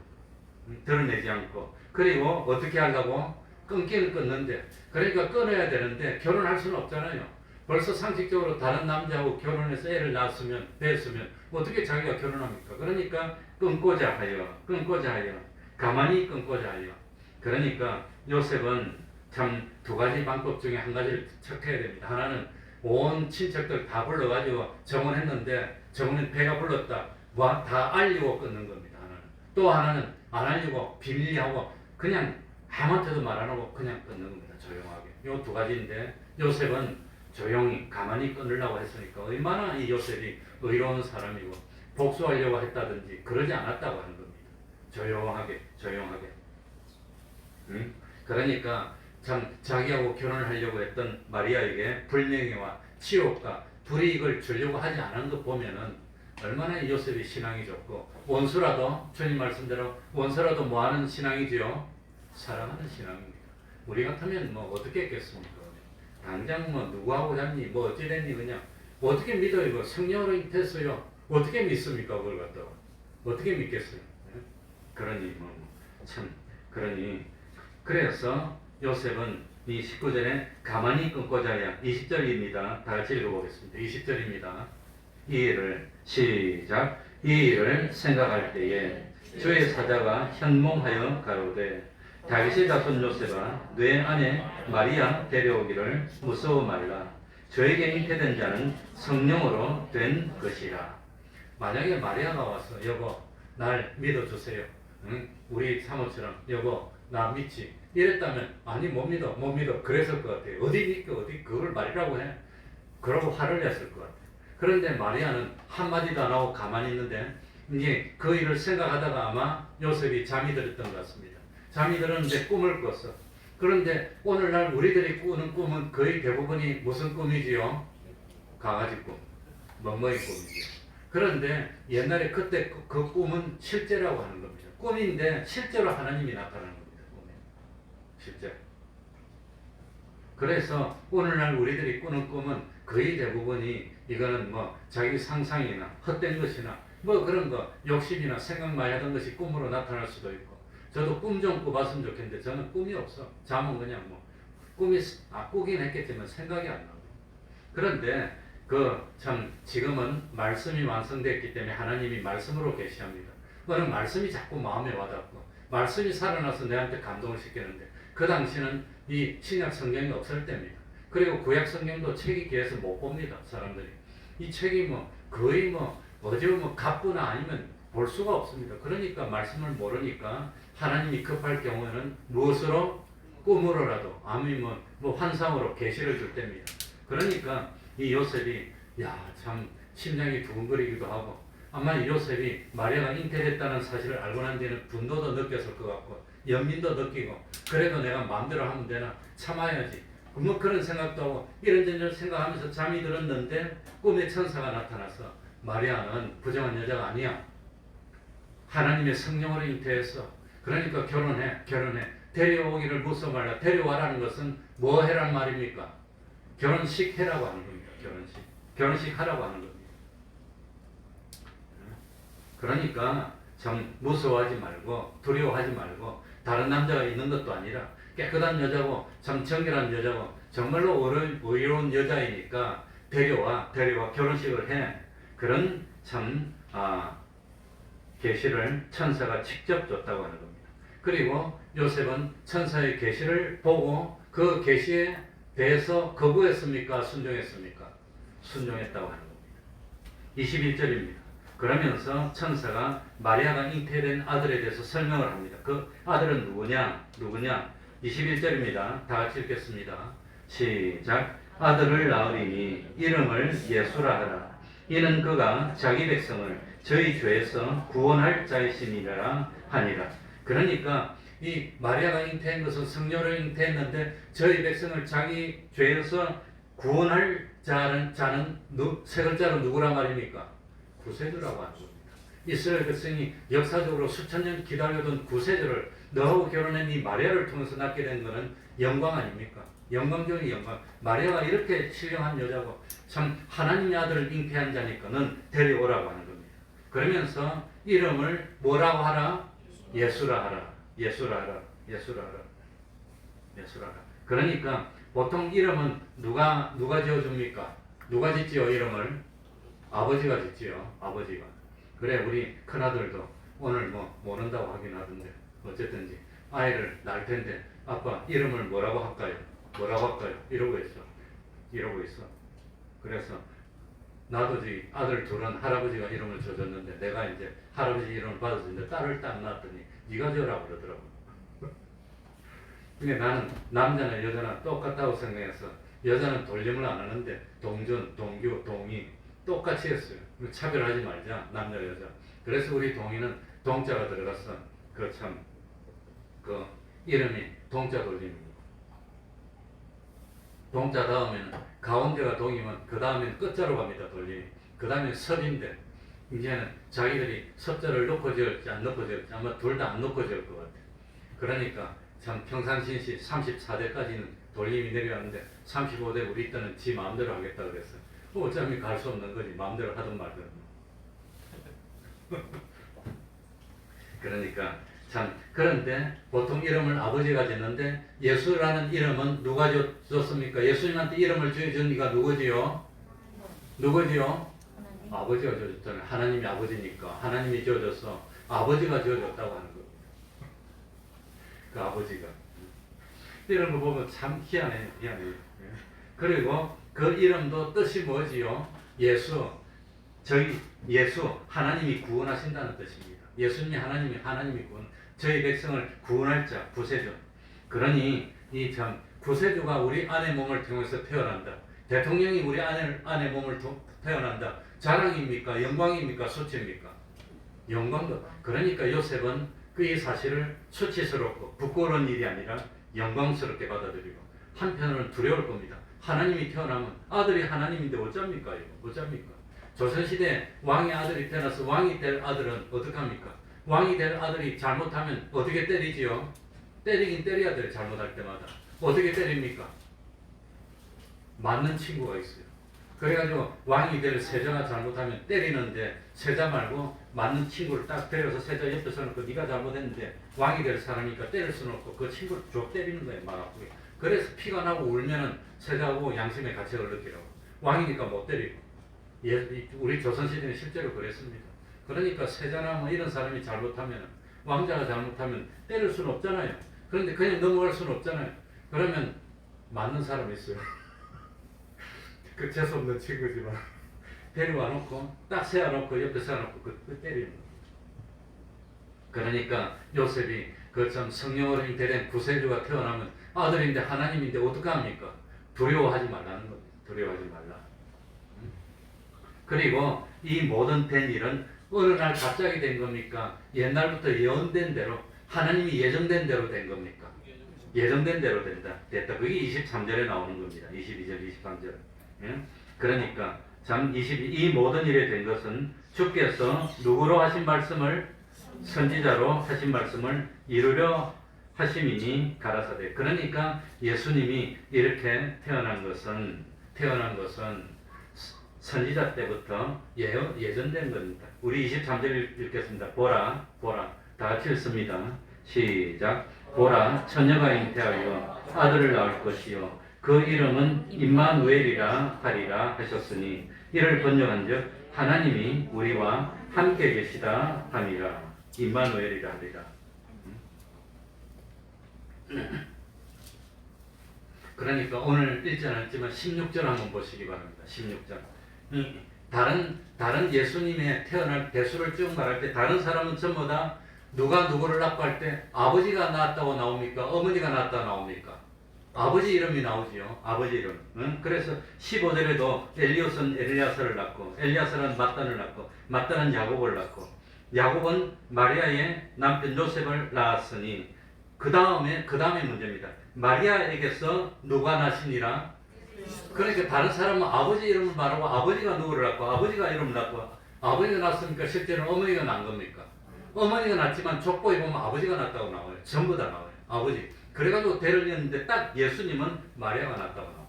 드러내지 않고. 그리고 어떻게 하려고? 끊기는 끊는데. 그러니까 끊어야 되는데 결혼할 수는 없잖아요. 벌써 상식적으로 다른 남자하고 결혼해서 애를 낳았으면 뱃으면 어떻게 자기가 결혼합니까? 그러니까 끊고자 하여 가만히 끊고자 하여. 그러니까 요셉은 참 두 가지 방법 중에 한 가지를 척해야 됩니다. 하나는 온 친척들 다 불러가지고 정혼했는데 정혼은 배가 불렀다. 다 알리고 끊는 겁니다. 또 하나는 안 알리고 비밀리 하고 그냥 아무한테도 말 안 하고 그냥 끊는 겁니다. 조용하게. 요 두 가지인데 요셉은 조용히 가만히 끊으려고 했으니까 얼마나 이 요셉이 의로운 사람이고 복수하려고 했다든지 그러지 않았다고 하는 겁니다. 조용하게. 그러니까 참 자기하고 결혼을 하려고 했던 마리아에게 불명예와 치욕과 불이익을 주려고 하지 않은 것 보면은 얼마나 이 요셉이 신앙이 좋고 원수라도 주님 말씀대로 원수라도 뭐하는 신앙이지요? 사랑하는 신앙입니다. 우리 같으면 어떻게 했겠습니까? 당장 누구하고 잤니? 어찌됐니? 그냥 어떻게 믿어요? 이거 성령으로 잉태했어요. 어떻게 믿습니까? 그걸 갖다가 어떻게 믿겠어요? 그래서 요셉은 이 19절에 가만히 끊고자 하여 20절입니다. 다 같이 읽어보겠습니다. 20절입니다. 이 일을 생각할 때에 주의 사자가 현몽하여 가로되 다윗의 자손 요셉아 내 아내 마리아 데려오기를 무서워 말라. 저에게 잉태된 자는 성령으로 된 것이라. 만약에 마리아가 와서 여보 날 믿어주세요. 응? 우리 사모처럼 여보 나 믿지? 이랬다면 아니 못 믿어 그랬을 것 같아요. 어디 믿고 어디 그걸 말이라고 해? 그러고 화를 냈을 것 같아요. 그런데 마리아는 한마디도 안 하고 가만히 있는데 이제 그 일을 생각하다가 아마 요셉이 잠이 들었던 것 같습니다. 잠이 들었는데 꿈을 꿨어. 그런데 오늘날 우리들이 꾸는 꿈은 거의 대부분이 무슨 꿈이지요? 강아지 꿈, 멍멍이 꿈이죠. 그런데 옛날에 그때 그 꿈은 실제라고 하는 겁니다. 꿈인데 실제로 하나님이 나타나는 겁니다. 꿈에. 실제. 그래서 오늘날 우리들이 꾸는 꿈은 거의 대부분이 이거는 뭐 자기 상상이나 헛된 것이나 뭐 그런 거 욕심이나 생각 많이 하던 것이 꿈으로 나타날 수도 있고 저도 꿈 좀 꿔봤으면 좋겠는데 저는 꿈이 없어. 잠은 그냥 뭐 꿈이 꾸긴 했겠지만 생각이 안 나고. 그런데 그 참 지금은 말씀이 완성됐기 때문에 하나님이 말씀으로 계시합니다. 그거는 말씀이 자꾸 마음에 와닿고 말씀이 살아나서 내한테 감동을 시키는데 그 당시는 이 신약 성경이 없을 때입니다. 그리고 구약 성경도 책이 귀해서 못 봅니다. 사람들이 이 책이 뭐 거의 뭐 어디 뭐 갑부나 아니면 볼 수가 없습니다. 그러니까 말씀을 모르니까 하나님이 급할 경우에는 무엇으로? 꿈으로라도 아니 뭐 환상으로 계시를 줄 때입니다. 그러니까 이 요셉이 참 심장이 두근거리기도 하고 아마 이 요셉이 마리아가 잉태됐다는 사실을 알고 난 뒤에는 분노도 느꼈을 것 같고 연민도 느끼고 그래도 내가 마음대로 하면 되나 참아야지 뭐 그런 생각도 하고 이런저런 생각하면서 잠이 들었는데 꿈에 천사가 나타나서 마리아는 부정한 여자가 아니야. 하나님의 성령으로 잉태했어. 그러니까 결혼해. 데려오기를 무서 말라. 데려와라는 것은 뭐 해란 말입니까? 결혼식 해라고 하는 겁니다. 결혼식 하라고 하는 겁니다. 그러니까 참 무서워하지 말고 두려워하지 말고 다른 남자가 있는 것도 아니라 깨끗한 여자고 참 정결한 여자고 정말로 의로운 여자이니까 데려와 결혼식을 해. 그런 참 계시를 천사가 직접 줬다고 하는 겁니다. 그리고 요셉은 천사의 계시를 보고 그 계시에 대해서 거부했습니까? 순종했습니까? 순종했다고 하는 겁니다. 21절입니다. 그러면서 천사가 마리아가 잉태된 아들에 대해서 설명을 합니다. 그 아들은 누구냐? 21절입니다. 다 같이 읽겠습니다. 시작. 아들을 낳으리니 이름을 예수라 하라. 이는 그가 자기 백성을 저희 죄에서 구원할 자이심이라 하니라. 그러니까 이 마리아가 잉태한 것은 성녀로 잉태했는데 저희 백성을 자기 죄에서 구원할 자는 세 글자로 누구란 말입니까? 구세주라고 하는 겁니다. 이스라엘 백성이 역사적으로 수천 년 기다려던 구세주를 너하고 결혼한 이 마리아를 통해서 낳게 된 것은 영광 아닙니까? 영광 중의 영광. 마리아가 이렇게 신령한 여자고 참 하나님의 아들을 잉태한 자니까는 데려오라고 하는 겁니다. 그러면서 이름을 뭐라고 하라? 예수라 하라. 그러니까 보통 이름은 누가 지어줍니까? 누가 짓지요 이름을? 아버지가 짓지요. 아버지가. 그래 우리 큰아들도 오늘 뭐 모른다고 하긴 하던데 어쨌든지 아이를 낳을 텐데 아빠 이름을 뭐라고 할까요? 이러고 있어. 그래서 나도 아들 둘은 할아버지가 이름을 줘줬는데 내가 이제 할아버지 이름을 받았는데 딸을 딱 낳았더니 네가 지어라고 그러더라고. 근데 나는 남자나 여자나 똑같다고 생각해서 여자는 돌림을 안 하는데 동전, 동규, 동의 똑같이 했어요. 차별하지 말자 남자 여자. 그래서 우리 동의는 동자가 들어갔어. 그 이름이 동자 돌림입니다. 동자 다음에는 가운데가 동이면 그 다음에는 끝자로 갑니다. 돌림이. 그 다음에 섭인데 이제는 자기들이 섭자를 넣고 지을지 안 넣고 지을지 아마 둘 다 안 넣고 지을 것 같아. 그러니까 참 평상신시 34대까지는 돌림이 내려왔는데 35대 우리 때는 지 마음대로 하겠다 그랬어. 어차피 갈 수 없는 거지. 마음대로 하든 말든. 그러니까 참 그런데 보통 이름을 아버지가 짓는데 예수라는 이름은 누가 줬습니까? 예수님한테 이름을 지어준 이가 누구지요? 아버지가 지어줬잖아요. 하나님이 아버지니까 하나님이 지어줘서 아버지가 지어줬다고 하는 겁니다. 그 아버지가 이런 거 보면 참 희한해요. 그리고 그 이름도 뜻이 뭐지요? 예수 하나님이 구원하신다는 뜻입니다. 예수님이 하나님이 저희 백성을 구원할 자, 구세주. 그러니 이 참 구세주가 우리 안의 몸을 통해서 태어난다. 대통령이 우리 안의 몸을 태어난다. 자랑입니까? 영광입니까? 수치입니까? 영광도. 그러니까 요셉은 그 이 사실을 수치스럽고 부끄러운 일이 아니라 영광스럽게 받아들이고 한편으로는 두려울 겁니다. 하나님이 태어나면 아들이 하나님인데 어쩝니까? 이거 어쩝니까? 조선시대 왕의 아들이 태어나서 왕이 될 아들은 어떡합니까? 왕이 될 아들이 잘못하면 어떻게 때리지요? 때리긴 때려야 돼요. 잘못할 때마다. 어떻게 때립니까? 맞는 친구가 있어요. 그래가지고 왕이 될 세자가 잘못하면 때리는데 세자 말고 맞는 친구를 딱 데려서 세자 옆에 서놓고 네가 잘못했는데 왕이 될 사람이니까 때릴 수는 없고 그 친구를 쭉 때리는 거예요. 말 아프게. 그래서 피가 나고 울면은 세자하고 양심의 가책을 느끼라고. 왕이니까 못 때리고. 우리 조선시대는 실제로 그랬습니다. 그러니까 세자나 뭐 이런 사람이 잘못하면 왕자가 잘못하면 때릴 수는 없잖아요. 그런데 그냥 넘어갈 수는 없잖아요. 그러면 맞는 사람이 있어요. 그 재수없는 친구지만 데려와 놓고 딱 세워놓고 옆에 세워놓고 그 때리는 거예요. 그러니까 요셉이 그 참 성령으로 인태된 구세주가 태어나면 아들인데 하나님인데 어떡합니까? 두려워하지 말라는 겁니다. 두려워하지 말라. 그리고 이 모든 된 일은 어느 날 갑자기 된 겁니까? 옛날부터 예언된 대로 하나님이 예정된 대로 된 겁니까? 예정된 대로 됐다. 그게 23절에 나오는 겁니다. 22절, 23절. 예? 그러니까 참 이 모든 일에 된 것은 주께서 누구로 하신 말씀을 선지자로 하신 말씀을 이루려 하심이니 가라사대. 그러니까 예수님이 이렇게 태어난 것은 선지자 때부터 예전된 겁니다. 우리 23절 읽겠습니다. 보라 다 같이 읽습니다. 시작. 보라 처녀가 잉태하여 아들을 낳을 것이요 그 이름은 임마누엘이라 하리라 하셨으니 이를 번역한즉 하나님이 우리와 함께 계시다 함이라. 임마누엘이라 하리라. 그러니까 오늘 읽지는 않지만 16절 한번 보시기 바랍니다. 16절. 다른 예수님의 태어날 대수를 쭉 말할 때 다른 사람은 전부 다 누가 누구를 납부할 때 아버지가 낳았다고 나옵니까? 어머니가 낳았다고 나옵니까? 아버지 이름이 나오지요. 아버지 이름. 응? 그래서 15절에도 엘리옷은 엘리야서를 낳고 엘리야서는 mat단을 낳고 mat단은 야곱을 낳고 야곱은 마리아의 남편 요셉을 낳았으니 그 다음에 문제입니다. 마리아에게서 누가 나시니라? 그러니까 다른 사람은 아버지 이름을 말하고 아버지가 누구를 낳고 아버지가 이름을 낳고 아버지가 낳았으니까 실제로 어머니가 낳은 겁니까? 어머니가 낳지만 족보에 보면 아버지가 낳았다고 나와요. 전부 다 나와요. 아버지. 그래가지고 대를 이었는데 딱 예수님은 마리아가 낳았다고 나옵니다.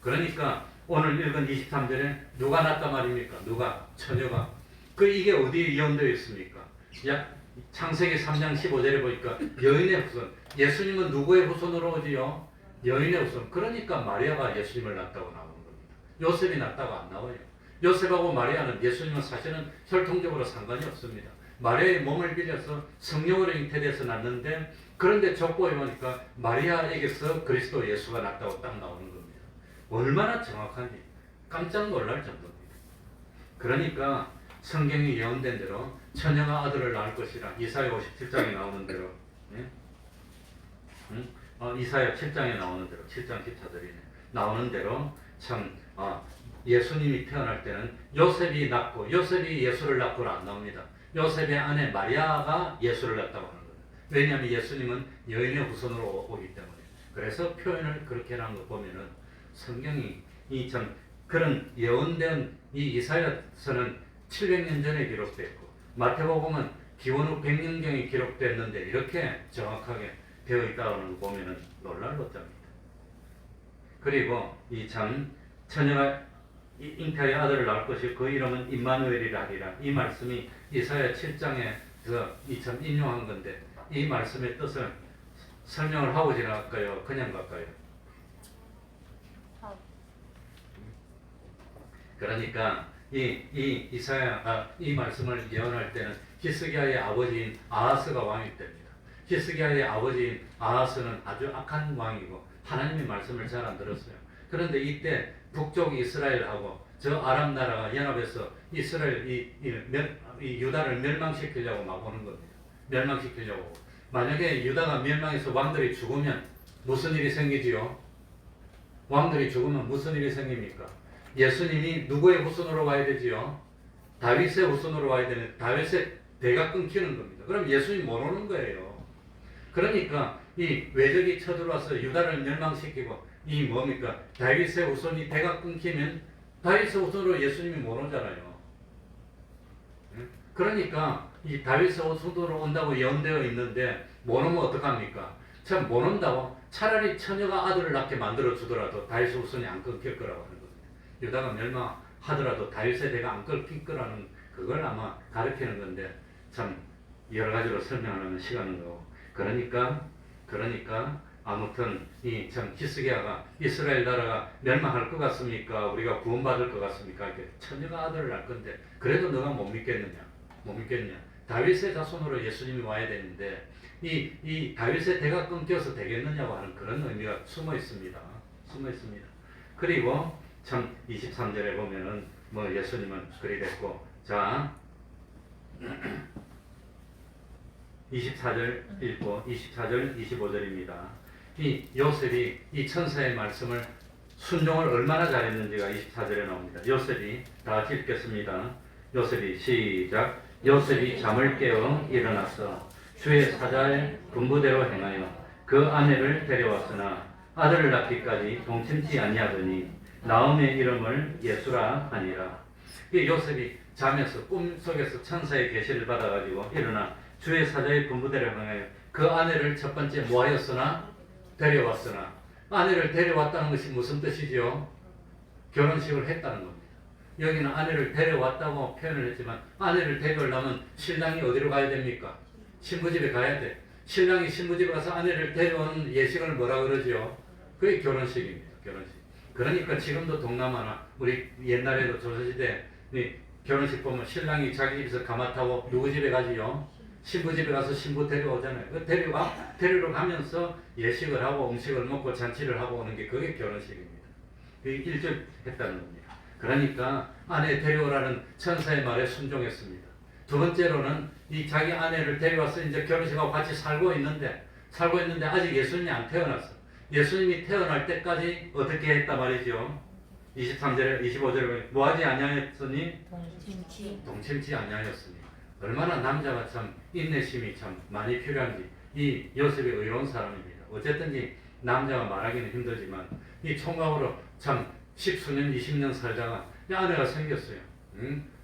그러니까 오늘 읽은 23절에 누가 낳았단 말입니까? 누가? 처녀가. 이게 어디에 예언되어 있습니까? 창세기 3장 15절에 보니까 여인의 후손. 예수님은 누구의 후손으로 오지요? 여인의 후손. 그러니까 마리아가 예수님을 낳았다고 나오는 겁니다. 요셉이 낳았다고 안 나와요. 요셉하고 마리아는 예수님은 사실은 혈통적으로 상관이 없습니다. 마리아의 몸을 빌려서 성령으로 잉태돼서 낳는데 그런데 족보에 보니까 마리아에게서 그리스도 예수가 낳았다고 딱 나오는 겁니다. 얼마나 정확한지 깜짝 놀랄 정도입니다. 그러니까 성경이 예언된 대로 처녀가 아들을 낳을 것이라 이사야 57장에 나오는 대로 이사야 7장에 나오는 대로 7장 14절이네. 나오는 대로 참 예수님이 태어날 때는 요셉이 낳고 요셉이 예수를 낳고는 안 나옵니다. 요셉의 아내 마리아가 예수를 낳았다고 하는 거예요. 왜냐하면 예수님은 여인의 후손으로 오기 때문에. 그래서 표현을 그렇게 하는 거 보면은 성경이 이 참 그런 예언된 이 이사야서는 700년 전에 기록됐고 마태복음은 기원 후 100년경에 기록됐는데 이렇게 정확하게 되어 있다는 거 보면은 놀랄 것입니다. 그리고 이 참 처녀가 잉태하여 아들을 낳을 것이 그 이름은 임마누엘이라 하리라. 이 말씀이 이사야 7장에서 참 인용한 건데 이 말씀의 뜻을 설명을 하고 지나갈까요? 그냥 갈까요? 그러니까 이 말씀을 예언할 때는 히스기야의 아버지인 아하스가 왕이 됩니다. 히스기야의 아버지인 아하스는 아주 악한 왕이고 하나님의 말씀을 잘 안 들었어요. 그런데 이때 북쪽 이스라엘하고 저 아람 나라가 연합해서 이스라엘 이 유다를 멸망시키려고 막 오는 겁니다. 멸망시키려고. 만약에 유다가 멸망해서 왕들이 죽으면 무슨 일이 생기지요? 왕들이 죽으면 무슨 일이 생깁니까? 예수님이 누구의 후손으로 와야 되지요? 다윗의 후손으로 와야 되는, 다윗의 대가 끊기는 겁니다. 그럼 예수님 못 오는 거예요. 그러니까 이 외적이 쳐들어와서 유다를 멸망시키고, 이 뭡니까? 다윗의 후손이 대가 끊기면 다윗의 후손으로 예수님이 못 오잖아요. 그러니까 이 다윗의 후손으로 온다고 예언되어 있는데 못 오면 어떡합니까? 참 못 온다고 차라리 처녀가 아들을 낳게 만들어 주더라도 다윗의 후손이 안 끊길 거라고 하는 겁니다. 유다가 멸망하더라도 다윗의 대가 안 끊길 거라는 그걸 아마 가르치는 건데 참 여러 가지로 설명하는 시간인 거고. 그러니까 아무튼 이 참 히스기야가 이스라엘 나라가 멸망할 것 같습니까? 우리가 구원받을 것 같습니까? 이렇게 처녀가 아들을 낳을 건데 그래도 너가 못 믿겠느냐? 못 믿겠냐? 다윗의 자손으로 예수님이 와야 되는데 이 다윗의 대가 끊겨서 되겠느냐고 하는 그런 의미가 숨어 있습니다. 숨어 있습니다. 그리고 참 23절에 보면은 뭐 예수님은 그리 됐고, 자 24절 읽고 24절 25절입니다. 이 요셉이 이 천사의 말씀을 순종을 얼마나 잘했는지가 24절에 나옵니다. 요셉이 다 같이 읽겠습니다. 요셉이 시작. 요셉이 잠을 깨어 일어나서 주의 사자의 분부대로 행하여 그 아내를 데려왔으나 아들을 낳기까지 동침치 아니하더니 나음의 이름을 예수라 하니라. 이 요셉이 잠에서 꿈속에서 천사의 계시를 받아가지고 일어나 주의 사자의 분부대로 행하여 그 아내를 첫 번째 모하였으나 데려왔으나, 아내를 데려왔다는 것이 무슨 뜻이죠? 결혼식을 했다는 겁니다. 여기는 아내를 데려왔다고 표현을 했지만 아내를 데려오려면 신랑이 어디로 가야 됩니까? 신부집에 가야 돼. 신랑이 신부집에 가서 아내를 데려오는 예식을 뭐라 그러지요? 그게 결혼식입니다. 결혼식. 그러니까 지금도 동남아나 우리 옛날에도 조선시대 결혼식 보면 신랑이 자기 집에서 가마 타고 누구 집에 가지요? 신부 집에 가서 신부 데려오잖아요. 그 데리러 가면서 예식을 하고 음식을 먹고 잔치를 하고 오는 게 그게 결혼식입니다. 그게 일절했다는 겁니다. 그러니까 아내 데려오라는 천사의 말에 순종했습니다. 두 번째로는 이 자기 아내를 데려와서 이제 결혼식하고 같이 살고 있는데 아직 예수님이 안 태어났어. 예수님이 태어날 때까지 어떻게 했단 말이죠? 23절에 25절에 뭐하지 아니하였으니 동침치 아니하였으니. 얼마나 남자가 참 인내심이 참 많이 필요한지 이 요셉이 의로운 사람입니다. 어쨌든지 남자가 말하기는 힘들지만 이 총각으로 참 10수년 20년 살다가 아내가 생겼어요.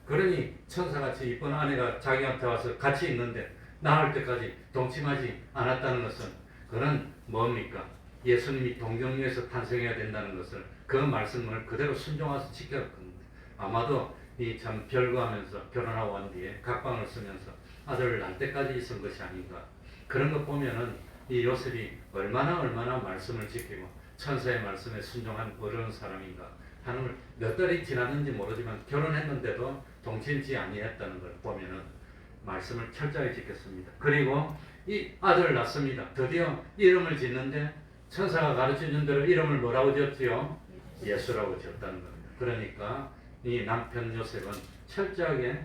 그러니 천사같이 이쁜 아내가 자기한테 와서 같이 있는데 낳을 때까지 동침하지 않았다는 것은 그런 뭡니까? 예수님이 동정녀에서 탄생해야 된다는 것을 그 말씀을 그대로 순종해서 지켰겁니다. 아마도 이 참 별거하면서 결혼하고 온 뒤에 각방을 쓰면서 아들을 낳을 때까지 있은 것이 아닌가. 그런 거 보면은 이 요셉이 얼마나 말씀을 지키고 천사의 말씀에 순종한 어려운 사람인가 하는 걸 몇 달이 지났는지 모르지만 결혼했는데도 동침치 아니했다는 걸 보면은 말씀을 철저히 지켰습니다. 그리고 이 아들을 낳습니다. 드디어 이름을 짓는데 천사가 가르쳐준 대로 이름을 뭐라고 지었지요? 예수라고 지었다는 겁니다. 그러니까 이 남편 요셉은 철저하게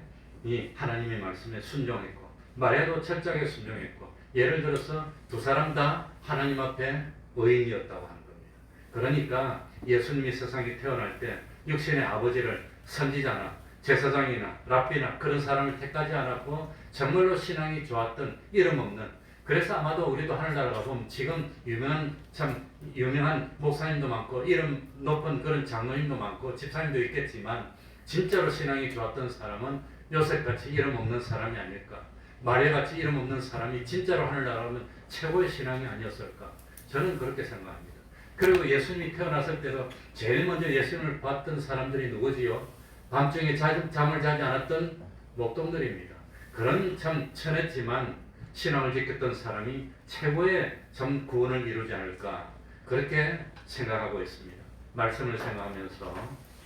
이 하나님의 말씀에 순종했고 마리아도 철저하게 순종했고, 예를 들어서 두 사람 다 하나님 앞에 의인이었다고 하는 겁니다. 그러니까 예수님이 세상에 태어날 때 육신의 아버지를 선지자나 제사장이나 랍비나 그런 사람을 택하지 않았고 정말로 신앙이 좋았던 이름 없는, 그래서 아마도 우리도 하늘나라 가보면 지금 유명한 목사님도 많고 이름 높은 그런 장로님도 많고 집사님도 있겠지만 진짜로 신앙이 좋았던 사람은 요셉같이 이름 없는 사람이 아닐까, 마리아같이 이름 없는 사람이 진짜로 하늘나라 가면 최고의 신앙이 아니었을까, 저는 그렇게 생각합니다. 그리고 예수님이 태어났을 때도 제일 먼저 예수님을 봤던 사람들이 누구지요? 밤중에 잠을 자지 않았던 목동들입니다. 그런 참 천했지만 신앙을 지켰던 사람이 최고의 참 구원을 이루지 않을까, 그렇게 생각하고 있습니다. 말씀을 생각하면서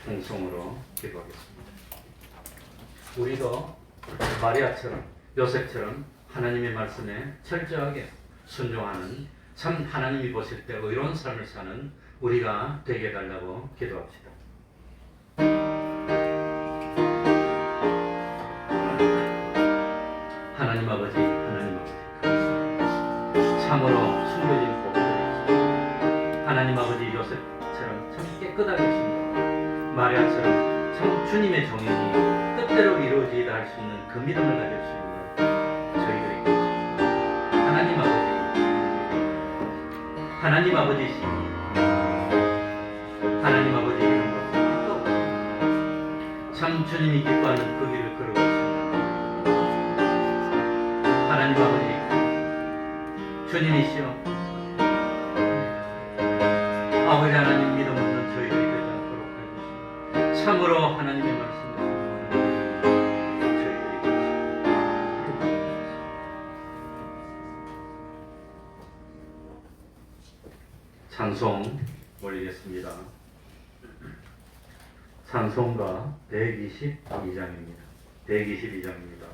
통성으로 기도하겠습니다. 우리도 마리아처럼 요셉처럼 하나님의 말씀에 철저하게 순종하는 참 하나님이 보실 때 의로운 삶을 사는 우리가 되게 해달라고 기도합시다. 아버지, 하나님 아버지, 감사합니다. 참으로 숨겨진 복들이 하나님 아버지 요셉처럼 참 깨끗하게 하십니다. 마리아처럼 참 주님의 정인이 뜻대로 이루어지다 할 수 있는 그 믿음을 가질 수 있는 저희들이 있습니다. 하나님 아버지시니 하나님 아버지 이런 것을 또 참 주님이 기뻐하는 그 길을 걸어가십니다. 하나님 아버지 주님이시여 아버지 하나님 믿음 없는 저희들이 되지 않도록 해주시고 참으로 하나님의 말씀을 순종하는 저희들이 되시고 찬송 올리겠습니다. 찬송가 122장입니다. 122장입니다.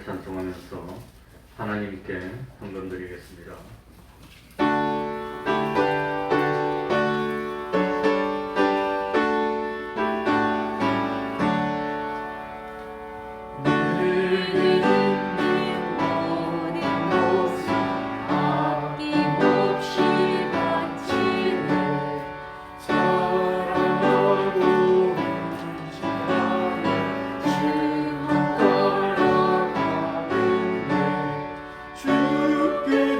찬송하면서 하나님께 헌금 드리겠습니다. 주께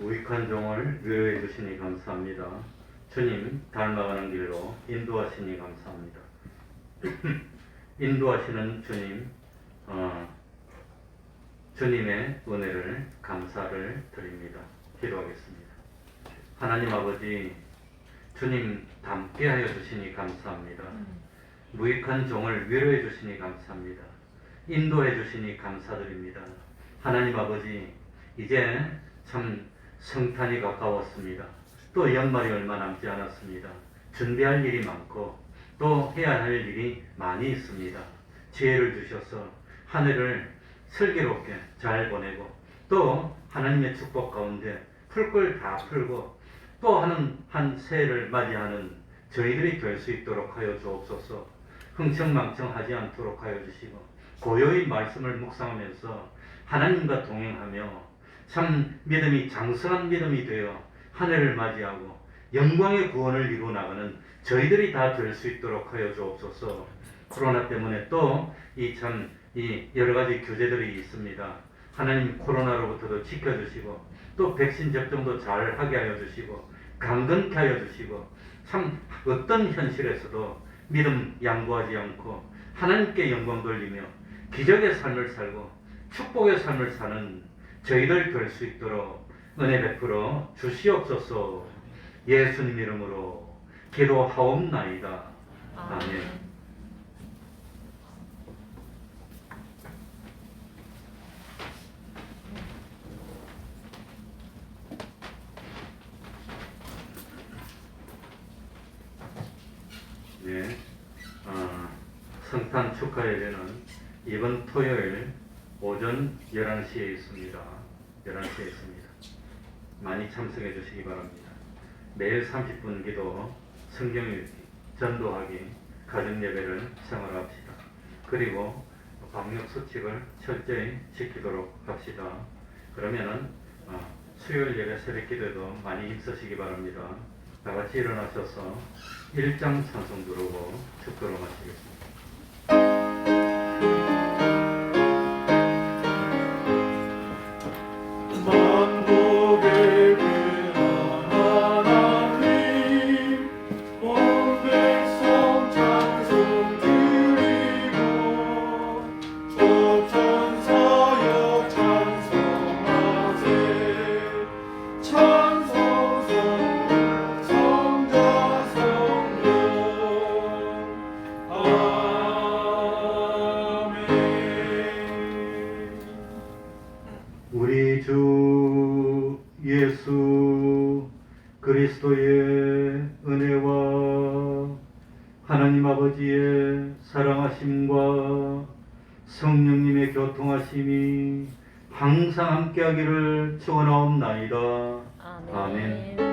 무익한 종을 위로해 주시니 감사합니다. 주님 닮아가는 길로 인도하시니 감사합니다. 인도하시는 주님, 주님의 은혜를 감사를 드립니다. 기도하겠습니다. 하나님 아버지, 주님 닮게 하여 주시니 감사합니다. 무익한 종을 위로해 주시니 감사합니다. 인도해 주시니 감사드립니다. 하나님 아버지, 이제 참 성탄이 가까웠습니다. 또 연말이 얼마 남지 않았습니다. 준비할 일이 많고 또 해야 할 일이 많이 있습니다. 지혜를 주셔서 한 해를 슬기롭게 잘 보내고 또 하나님의 축복 가운데 풀 걸 다 풀고 또 한 새해를 맞이하는 저희들이 될 수 있도록 하여 주옵소서. 흥청망청하지 않도록 하여 주시고 고요히 말씀을 묵상하면서 하나님과 동행하며 참 믿음이 장성한 믿음이 되어 한 해를 맞이하고 영광의 구원을 이루어 나가는 저희들이 다 될 수 있도록 하여 주옵소서. 코로나 때문에 또 이 여러 가지 규제들이 있습니다. 하나님 코로나로부터도 지켜주시고 또 백신 접종도 잘 하게 하여 주시고 강건케 하여 주시고 참 어떤 현실에서도 믿음 양보하지 않고 하나님께 영광 돌리며 기적의 삶을 살고 축복의 삶을 사는 저희들 될 수 있도록 은혜 베풀어 주시옵소서. 예수님 이름으로 기도하옵나이다. 아멘. 네, 성탄 축하 예배는 이번 토요일 오전 11시에 있습니다. 11시에 있습니다. 많이 참석해 주시기 바랍니다. 매일 30분 기도, 성경 읽기, 전도하기, 가정 예배를 생활합시다. 그리고 방역 수칙을 철저히 지키도록 합시다. 그러면은 수요일 예배 새벽 기도에도 많이 힘쓰시기 바랍니다. 다 같이 일어나셔서 1장 찬송 부르고 축도로 마치겠습니다. 만복의 근한 하나님 온 백성 찬송 드리고 조천사역 찬송하세 찬송 성령 성자 성령 아멘. 우리 주 예수 그리스도의 은혜와 하나님 아버지의 사랑하심과 성령님의 교통하심이 항상 함께하기를 축원하옵나이다. 아멘.